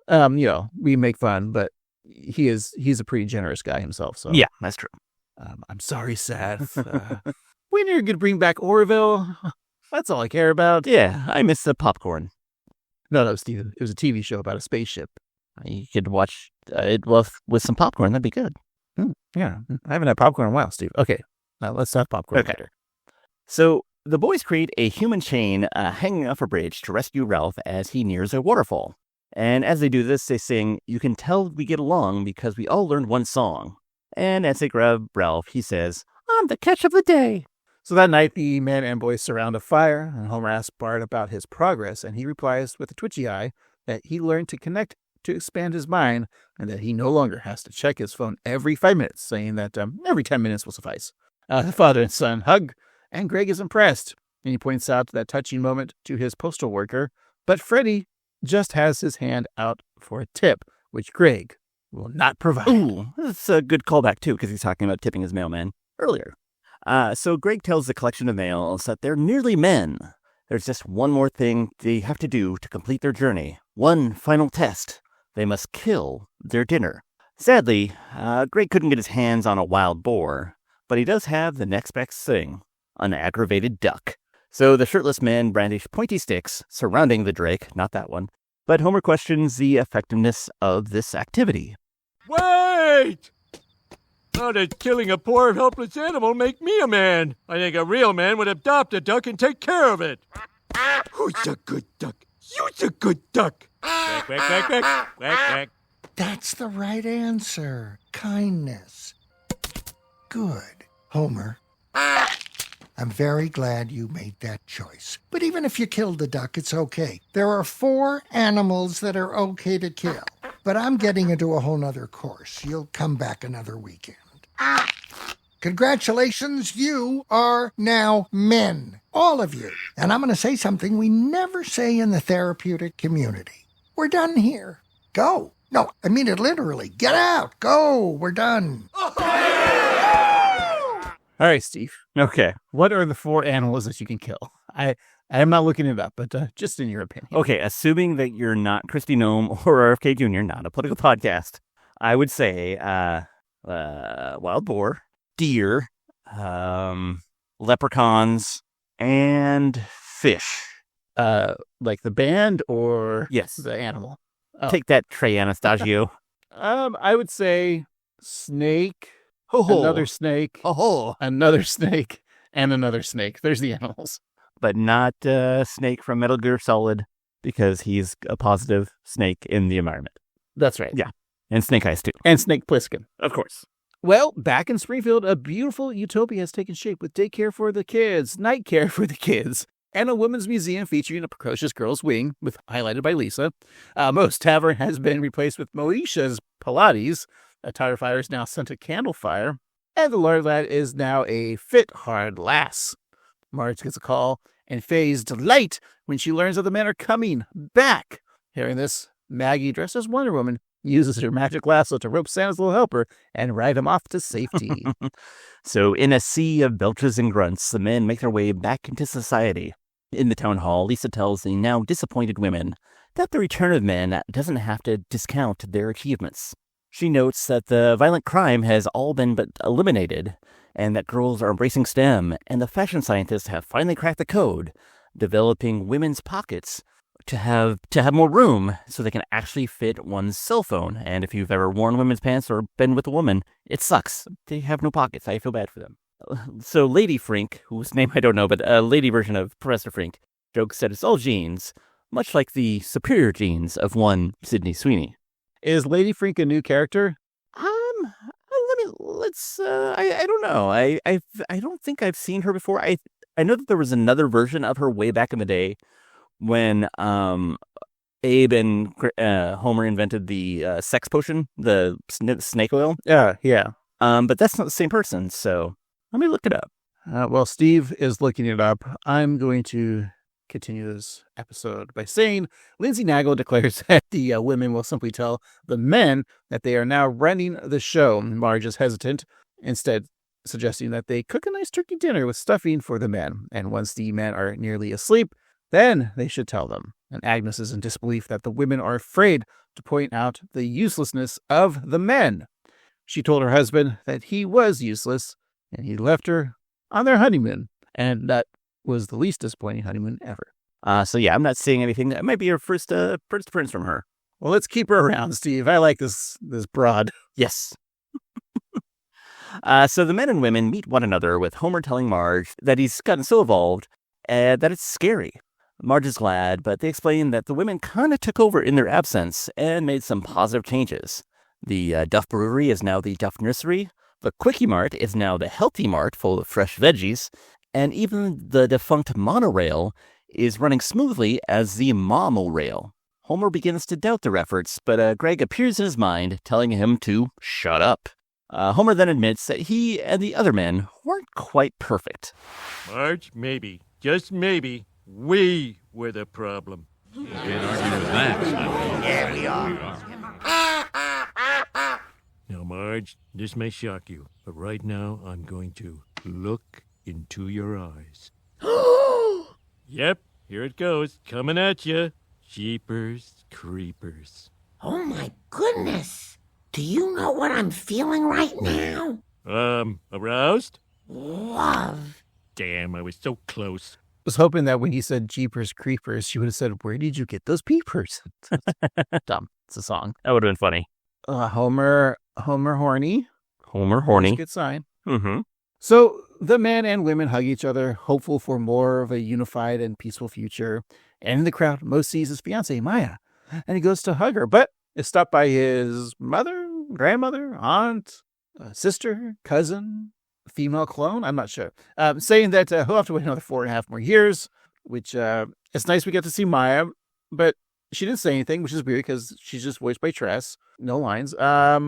We make fun, but he's a pretty generous guy himself. So Yeah, that's true. I'm sorry, Seth. When are you gonna bring back Orville? That's all I care about. Yeah, I miss the popcorn. No, Steve. It was a TV show about a spaceship. You could watch it with some popcorn. That'd be good. Yeah, I haven't had popcorn in a while, Steve. Okay, now let's have popcorn later. So the boys create a human chain hanging off a bridge to rescue Ralph as he nears a waterfall. And as they do this, they sing, "You can tell we get along because we all learned one song." And as they grab Ralph, he says, "I'm the catch of the day." So that night, the men and boys surround a fire, and Homer asks Bart about his progress, and he replies with a twitchy eye that he learned to connect to expand his mind, and that he no longer has to check his phone every 5 minutes, saying that every 10 minutes will suffice. The father and son hug, and Greg is impressed, and he points out that touching moment to his postal worker, but Freddie just has his hand out for a tip, which Greg will not provide. Ooh, that's a good callback, too, because he's talking about tipping his mailman earlier. So Greg tells the collection of mails that they're nearly men. There's just one more thing they have to do to complete their journey. One final test. They must kill their dinner. Sadly, Greg couldn't get his hands on a wild boar, but he does have the next best thing, an aggravated duck. So the shirtless men brandish pointy sticks surrounding the drake, not that one, but Homer questions the effectiveness of this activity. Wait! How did killing a poor, helpless animal make me a man? I think a real man would adopt a duck and take care of it. Who's a good duck? You's a good duck. Quack, quack, quack, quack, quack, quack. That's the right answer. Kindness. Good. Homer. I'm very glad you made that choice. But even if you killed the duck, it's okay. There are 4 animals that are okay to kill. But I'm getting into a whole nother course. You'll come back another weekend. Congratulations, you are now men. All of you. And I'm going to say something we never say in the therapeutic community. We're done here. Go. No, I mean it literally. Get out. Go. We're done. All right, Steve. Okay. What are the 4 animals that you can kill? I am not looking it up, but just in your opinion. Okay, assuming that you're not Christy Nome or RFK Jr., not a political podcast, I would say wild boar, deer, leprechauns, and fish. Like the band or Yes. the animal? Take that, Trey Anastasio. I would say snake, Ho-ho. another snake, Oh, another snake, and another snake. There's the animals. but not Snake from Metal Gear Solid, because he's a positive snake in the environment. That's right. Yeah. And Snake Eyes, too. And Snake Plissken. Of course. Well, back in Springfield, a beautiful utopia has taken shape with daycare for the kids, night care for the kids, and a women's museum featuring a precocious girl's wing, with highlighted by Lisa. Most Tavern has been replaced with Moesha's Pilates. A tire fire is now sent to Candle Fire, and the Lord Lad is now a fit hard lass. Marge gets a call and Faye's delight when she learns that the men are coming back. Hearing this, Maggie, dressed as Wonder Woman, uses her magic lasso to rope Santa's little helper and ride him off to safety. So, in a sea of belches and grunts, the men make their way back into society. In the town hall, Lisa tells the now disappointed women that the return of men doesn't have to discount their achievements. She notes that the violent crime has all been but eliminated, and that girls are embracing STEM, and the fashion scientists have finally cracked the code, developing women's pockets to have more room so they can actually fit one's cell phone. And if you've ever worn women's pants or been with a woman, it sucks. They have no pockets. I feel bad for them. So Lady Frink, whose name I don't know, but a lady version of Professor Frink, jokes that it's all genes, much like the superior genes of one Sydney Sweeney. Is Lady Frink a new character? I don't know. I don't think I've seen her before. I know that there was another version of her way back in the day when Abe and Homer invented the sex potion, the snake oil. Yeah. But that's not the same person, so let me look it up. Well, Steve is looking it up. I'm going to continue this episode by saying Lindsay Nagle declares that the women will simply tell the men that they are now running the show. Marge is hesitant, instead suggesting that they cook a nice turkey dinner with stuffing for the men, and once the men are nearly asleep, then they should tell them. And Agnes is in disbelief that the women are afraid to point out the uselessness of the men. She told her husband that he was useless, and he left her on their honeymoon, and that was the least disappointing honeymoon ever. So yeah, I'm not seeing anything. That might be her first appearance from her. Well, let's keep her around, Steve. I like this broad. Yes. So the men and women meet one another, with Homer telling Marge that he's gotten so evolved that it's scary. Marge is glad, but they explain that the women kind of took over in their absence and made some positive changes. The Duff Brewery is now the Duff Nursery. The Quickie Mart is now the Healthy Mart, full of fresh veggies. And even the defunct monorail is running smoothly as the Momo-rail. Homer begins to doubt their efforts, but Greg appears in his mind, telling him to shut up. Homer then admits that he and the other men weren't quite perfect. Marge, maybe, just maybe, we were the problem. You can't argue with that. Yeah, we are. Now, Marge, this may shock you, but right now I'm going to look into your eyes. Yep, here it goes, coming at you. Jeepers creepers. Oh my goodness. Do you know what I'm feeling right now? Aroused? Love. Damn, I was so close. Was hoping that when he said Jeepers Creepers, she would have said, "Where did you get those peepers?" Dumb. It's a song. That would have been funny. Homer horny. Homer horny. That's a good sign. Mm-hmm. So the men and women hug each other, hopeful for more of a unified and peaceful future. And in the crowd, Mo sees his fiancée, Maya, and he goes to hug her, but is stopped by his mother, grandmother, aunt, sister, cousin, female clone. I'm not sure. Saying that he'll have to wait another 4.5 more years, which it's nice we get to see Maya, but she didn't say anything, which is weird because she's just voiced by Tress. No lines. I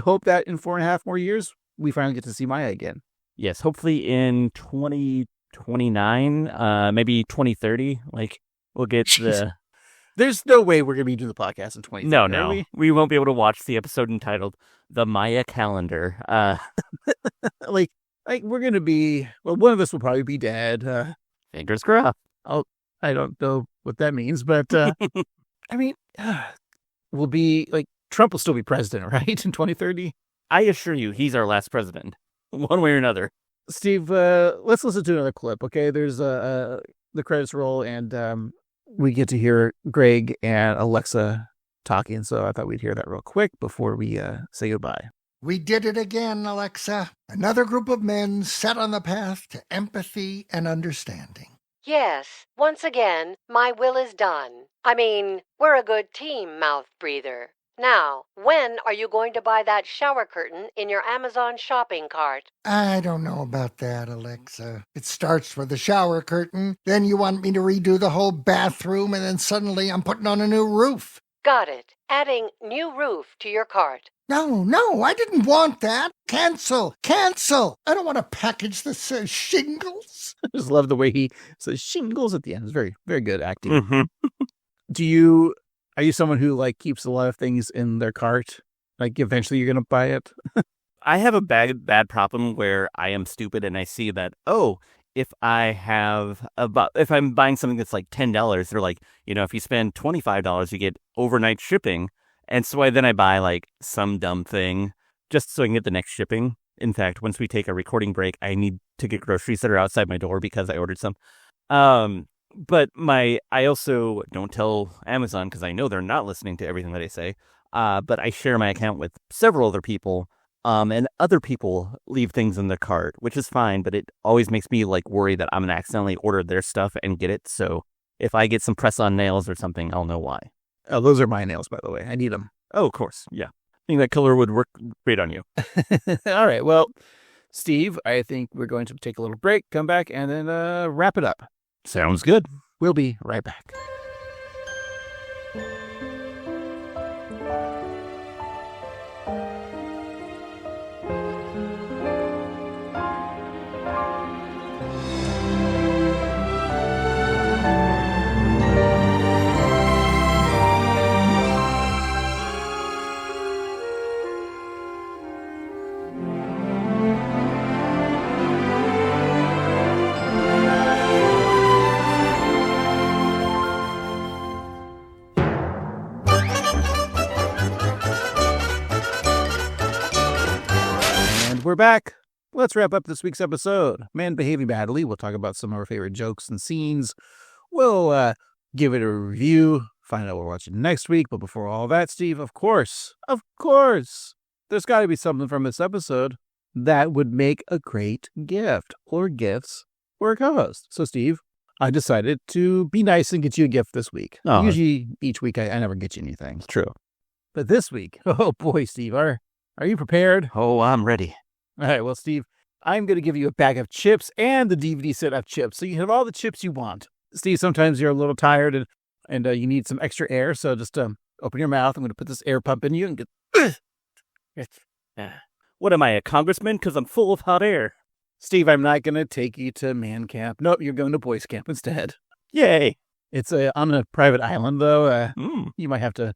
hope that in 4.5 more years, we finally get to see Maya again. Yes, hopefully in 2029, maybe 2030. Like, we'll get the... There's no way we're going to be doing the podcast in 2030. No. We won't be able to watch the episode entitled The Maya Calendar. Like we're going to be... Well, one of us will probably be dead. Fingers crossed. I don't know what that means, but I mean, we'll be... Like, Trump will still be president, right? In 2030? I assure you, he's our last president. One way or another. Steve, let's listen to another clip, okay? There's the credits roll, and we get to hear Greg and Alexa talking, so I thought we'd hear that real quick before we say goodbye. We did it again, Alexa. Another group of men set on the path to empathy and understanding. Yes, once again, my will is done. I mean, we're a good team, mouth breather. Now, when are you going to buy that shower curtain in your Amazon shopping cart? I don't know about that, Alexa. It starts with the shower curtain, then you want me to redo the whole bathroom, and then suddenly I'm putting on a new roof. Got it. Adding new roof to your cart. No, I didn't want that. Cancel. I don't want a package that says shingles. I just love the way he says shingles at the end. It's very, very good acting. Mm-hmm. Are you someone who like keeps a lot of things in their cart? Like eventually you're going to buy it? I have a bad problem where I am stupid and I see that, if I'm buying something that's like $10, they're like, if you spend $25, you get overnight shipping. And so I buy like some dumb thing just so I can get the next shipping. In fact, once we take a recording break, I need to get groceries that are outside my door because I ordered some. But I also don't tell Amazon because I know they're not listening to everything that I say. But I share my account with several other people. And other people leave things in the cart, which is fine, but it always makes me like worry that I'm going to accidentally order their stuff and get it. So if I get some press-on nails or something, I'll know why. Oh, those are my nails, by the way. I need them. Oh, of course. Yeah. I think that color would work great on you. All right. Well, Steve, I think we're going to take a little break, come back, and then wrap it up. Sounds good. We'll be right back. We're back. Let's wrap up this week's episode. Man behaving badly. We'll talk about some of our favorite jokes and scenes. We'll give it a review, find out what we're watching next week. But before all that, Steve, of course, there's got to be something from this episode that would make a great gift or gifts for a co-host. So, Steve, I decided to be nice and get you a gift this week. Oh. Usually, each week, I never get you anything. It's true. But this week, oh boy, Steve, are you prepared? Oh, I'm ready. All right, well, Steve, I'm going to give you a bag of chips and the DVD set of chips, so you have all the chips you want. Steve, sometimes you're a little tired and you need some extra air, so just open your mouth. I'm going to put this air pump in you and get... What am I, a congressman? Because I'm full of hot air. Steve, I'm not going to take you to man camp. Nope, you're going to boys camp instead. Yay. It's on a private island, though. You might have to...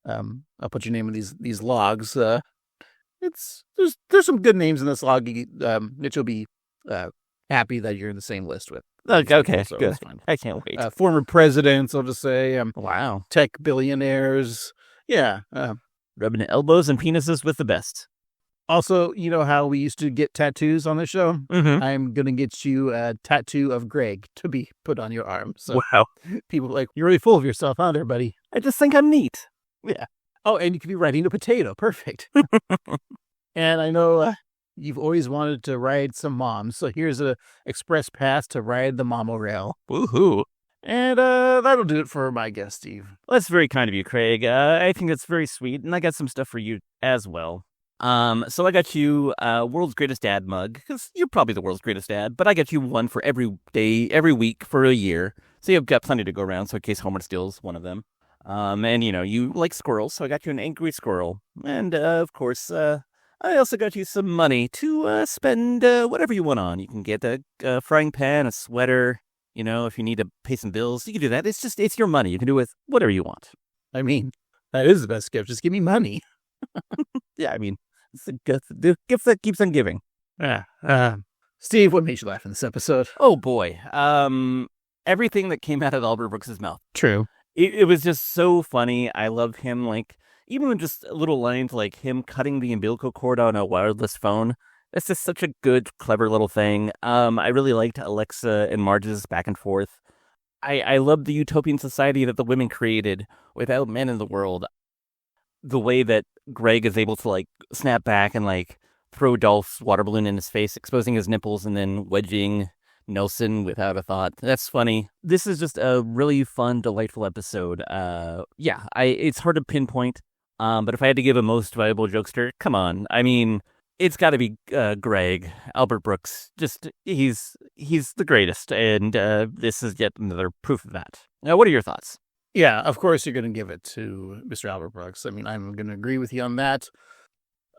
I'll put your name in these logs. There's some good names in this log that you'll be happy that you're in the same list with. Okay, so good. I can't wait. Former presidents, I'll just say. Wow. Tech billionaires. Yeah. Rubbing elbows and penises with the best. Also, you know how we used to get tattoos on this show? Mm-hmm. I'm going to get you a tattoo of Greg to be put on your arm. So wow. People are like, you're really full of yourself, huh there, buddy? I just think I'm neat. Yeah. Oh, and you could be riding a potato. Perfect. And I know you've always wanted to ride some moms, so here's a express pass to ride the monorail. Woohoo. And that'll do it for my guest, Steve. Well, that's very kind of you, Craig. I think that's very sweet, and I got some stuff for you as well. So I got you World's Greatest Dad mug, because you're probably the world's greatest dad, but I got you one for every day, every week for a year, so you've got plenty to go around, so in case Homer steals one of them. And, you like squirrels, so I got you an angry squirrel. And, of course, I also got you some money to spend whatever you want on. You can get a frying pan, a sweater, if you need to pay some bills, you can do that. It's your money. You can do with whatever you want. I mean, that is the best gift. Just give me money. Yeah, I mean, it's the gift that keeps on giving. Yeah. Steve, what made you laugh in this episode? Oh, boy. Everything that came out of Albert Brooks' mouth. True. It was just so funny. I love him, even with just little lines like him cutting the umbilical cord on a wireless phone. That's just such a good, clever little thing. I really liked Alexa and Marge's back and forth. I love the utopian society that the women created without men in the world. The way that Greg is able to, snap back and, throw Dolph's water balloon in his face, exposing his nipples and then wedging Nelson without a thought. That's funny. This is just a really fun, delightful episode. It's hard to pinpoint But if I had to give a most valuable jokester, come on. I mean, it's got to be Greg, Albert Brooks. Just, he's the greatest, and this is yet another proof of that. Now, what are your thoughts? Yeah, of course you're going to give it to Mr. Albert Brooks. I mean, I'm going to agree with you on that.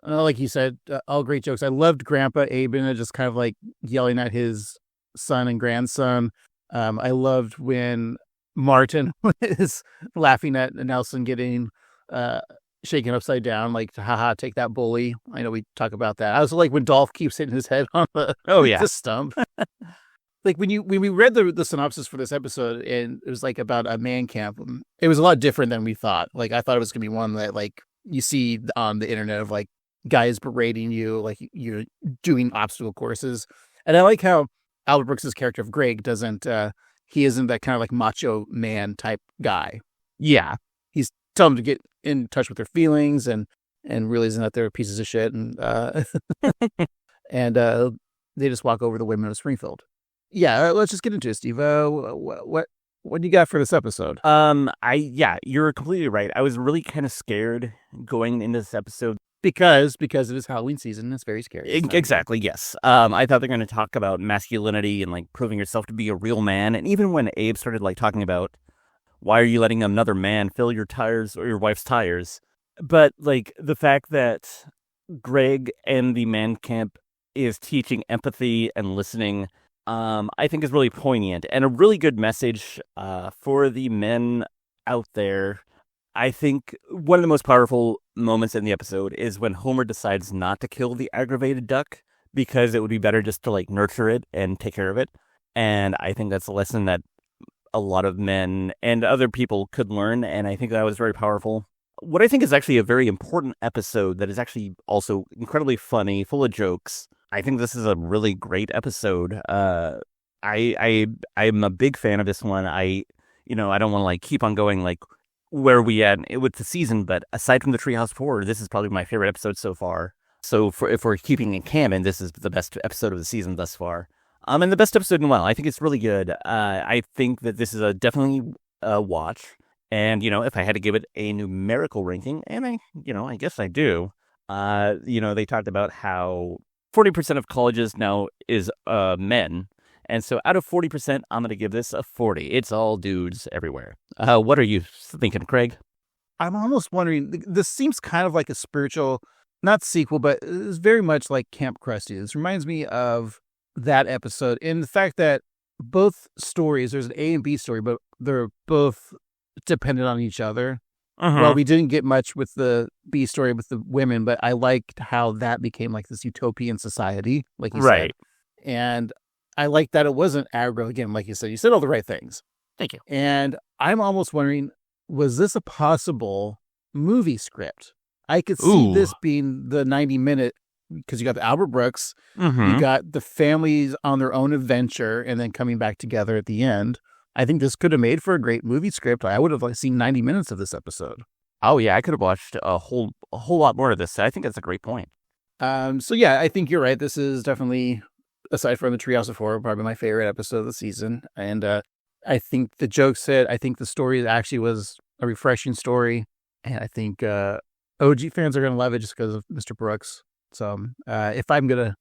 Like you said, all great jokes. I loved Grandpa Aben just kind of like yelling at his son and grandson. I loved when Martin was laughing at Nelson getting shaken upside down, like, haha, take that, bully. I know we talk about that. I also like when Dolph keeps hitting his head on the stump. Like when we read the synopsis for this episode, and it was like about a man camp, it was a lot different than we thought. Like I thought it was gonna be one that like you see on the internet of like guys berating you, like you're doing obstacle courses. And I like how Albert Brooks' character of Greg doesn't he isn't that kind of like macho man type guy. Yeah. He's telling them to get in touch with their feelings and realizing that they're pieces of shit and and they just walk over the women of Springfield. Yeah, let's just get into it, Steve. What do you got for this episode? You're completely right. I was really kind of scared going into this episode because it is Halloween season. It's very scary. Exactly. Yes. I thought they're going to talk about masculinity and like proving yourself to be a real man. And even when Abe started like talking about why are you letting another man fill your tires or your wife's tires, but like the fact that Greg and the man camp is teaching empathy and listening. I think is really poignant and a really good message for the men out there. I think one of the most powerful moments in the episode is when Homer decides not to kill the aggravated duck because it would be better just to like nurture it and take care of it. And I think that's a lesson that a lot of men and other people could learn. And I think that was very powerful. What I think is actually a very important episode that is actually also incredibly funny, full of jokes. I think this is a really great episode. I'm a big fan of this one. I don't want to like keep on going like where we at with the season, but aside from the Treehouse 4, this is probably my favorite episode so far. So if we're keeping in canon, this is the best episode of the season thus far. And the best episode in a while. I think it's really good. I think that this is definitely a watch. And if I had to give it a numerical ranking, and I guess I do. They talked about how 40% of colleges now is men. And so out of 40%, I'm going to give this a 40. It's all dudes everywhere. What are you thinking, Craig? I'm almost wondering, this seems kind of like a spiritual, not sequel, but it's very much like Camp Krusty. This reminds me of that episode in the fact that both stories, there's an A and B story, but they're both dependent on each other. Well, we didn't get much with the B story with the women, but I liked how that became like this utopian society, like you said. And I liked that it wasn't aggro. Again, like you said all the right things. Thank you. And I'm almost wondering, was this a possible movie script? I could see this being the 90-minute, because you got the Albert Brooks, you got the families on their own adventure, and then coming back together at the end. I think this could have made for a great movie script. I would have seen 90 minutes of this episode. Oh yeah, I could have watched a whole lot more of this. I think that's a great point. So yeah, I think you're right. This is definitely, aside from the Treehouse of Horror, probably my favorite episode of the season. And I think the jokes hit. I think the story actually was a refreshing story, and I think OG fans are gonna love it just because of Mr. Brooks. So if I'm gonna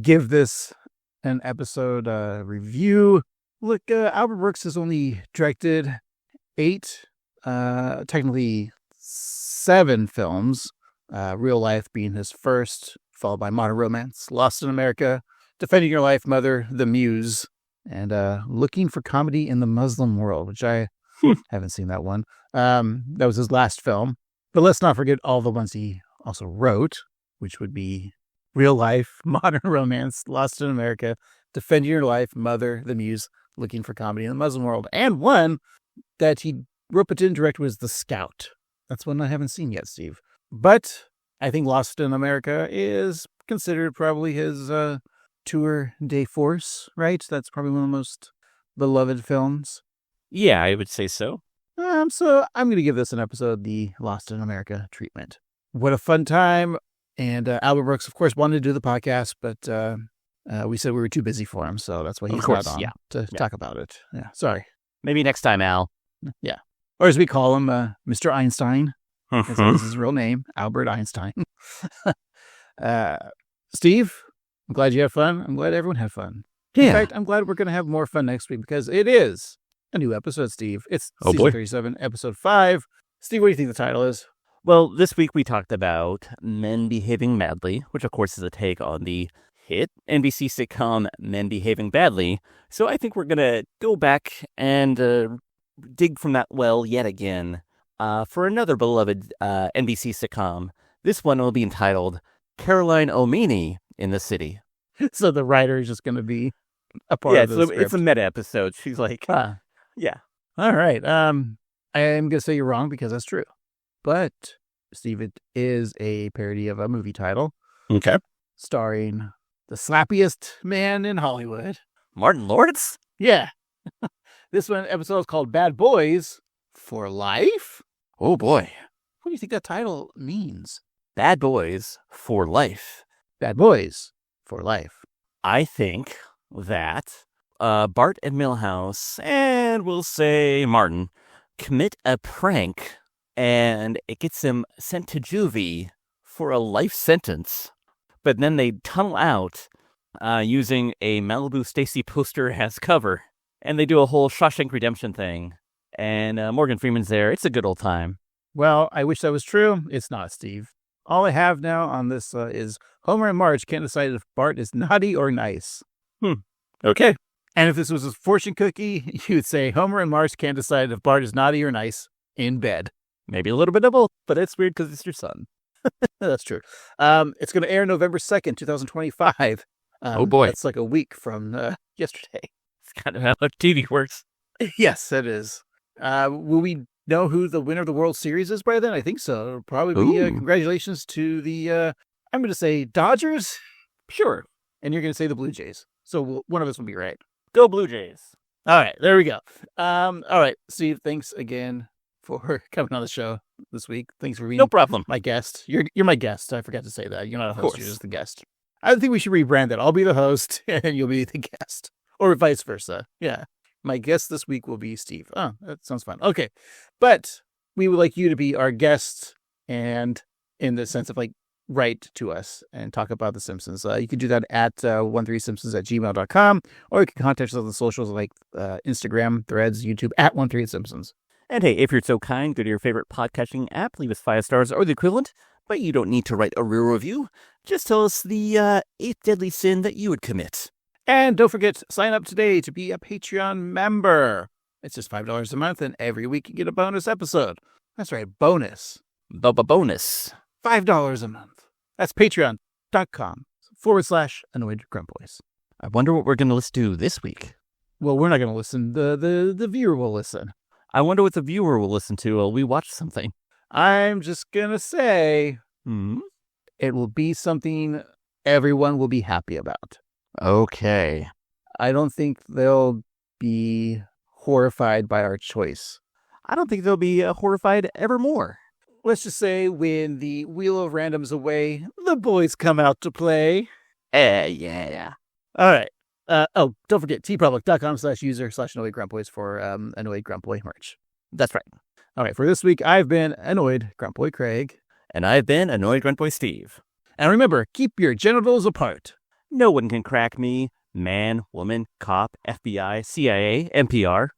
give this an episode review. Look, Albert Brooks has only directed 8, technically 7 films, Real Life being his first, followed by Modern Romance, Lost in America, Defending Your Life, Mother, The Muse, and Looking for Comedy in the Muslim World, which I haven't seen that one. That was his last film. But let's not forget all the ones he also wrote, which would be Real Life, Modern Romance, Lost in America, Defending Your Life, Mother, The Muse, Looking for Comedy in the Muslim World. And one that he wrote but didn't direct was The Scout. That's one I haven't seen yet, Steve. But I think Lost in America is considered probably his tour de force, right? That's probably one of the most beloved films. Yeah, I would say so. So I'm going to give this an episode the Lost in America treatment. What a fun time. And Albert Brooks, of course, wanted to do the podcast, but we said we were too busy for him, so that's why he's not on to talk about it. Yeah, sorry. Maybe next time, Al. Yeah. Or as we call him, Mr. Einstein. And so this is his real name, Albert Einstein. Steve, I'm glad you had fun. I'm glad everyone had fun. Yeah. In fact, I'm glad we're going to have more fun next week because it is a new episode, Steve. It's season boy. 37, episode 5. Steve, what do you think the title is? Well, this week we talked about Men Behaving Madly, which of course is a take on the hit NBC sitcom Men Behaving Badly. So I think we're going to go back and dig from that well yet again for another beloved NBC sitcom. This one will be entitled Caroline O'Meany in the City. So the writer is just going to be a part of the script. It's a meta episode. She's like, yeah. All right. I am going to say you're wrong because that's true. But, Steve, it is a parody of a movie title. Okay. Starring the slappiest man in Hollywood. Martin Lawrence? Yeah. This one episode is called Bad Boys for Life. Oh, boy. What do you think that title means? Bad Boys for Life. Bad Boys for Life. I think that Bart and Milhouse, and we'll say Martin, commit a prank, and it gets them sent to juvie for a life sentence. But then they tunnel out using a Malibu Stacy poster as cover, and they do a whole Shawshank Redemption thing. And Morgan Freeman's there. It's a good old time. Well, I wish that was true. It's not, Steve. All I have now on this is Homer and Marge can't decide if Bart is naughty or nice. Okay. And if this was a fortune cookie, you would say Homer and Marge can't decide if Bart is naughty or nice in bed. Maybe a little bit of both, but it's weird because it's your son. That's true. It's going to air November 2nd, 2025. Oh, boy. That's like a week from yesterday. It's kind of how TV works. Yes, it is. Will we know who the winner of the World Series is by then? I think so. It'll probably be congratulations to the, I'm going to say Dodgers. Sure. And you're going to say the Blue Jays. So one of us will be right. Go Blue Jays. All right, there we go. All right, Steve, thanks again for coming on the show this week. Thanks for being no problem. My guest. You're my guest. I forgot to say that. You're not a host, course. you're just the guest. I think we should rebrand it. I'll be the host and you'll be the guest. Or vice versa. Yeah. My guest this week will be Steve. Oh, that sounds fun. Okay. But we would like you to be our guest and in the sense of like write to us and talk about The Simpsons. You can do that at 13simpsons@gmail.com, or you can contact us on the socials like Instagram, Threads, YouTube at 13simpsons. And hey, if you're so kind, go to your favorite podcasting app, leave us 5 stars or the equivalent, but you don't need to write a real review. Just tell us the 8th deadly sin that you would commit. And don't forget, sign up today to be a Patreon member. It's just $5 a month, and every week you get a bonus episode. That's right, bonus. Bonus. $5 a month. That's patreon.com/Annoyed Grumpboys. I wonder what we're going to listen to this week. Well, we're not going to listen. The viewer will listen. I wonder what the viewer will listen to while we watch something. I'm just going to say it will be something everyone will be happy about. Okay. I don't think they'll be horrified by our choice. I don't think they'll be horrified evermore. Let's just say when the Wheel of Random's away, the boys come out to play. Yeah. All right. Don't forget, tpublic.com/user/Annoyed Grumpboys for Annoyed Grumpboy merch. That's right. All right. For this week, I've been Annoyed Grumpboy Craig. And I've been Annoyed Grumpboy Steve. And remember, keep your genitals apart. No one can crack me. Man, woman, cop, FBI, CIA, NPR.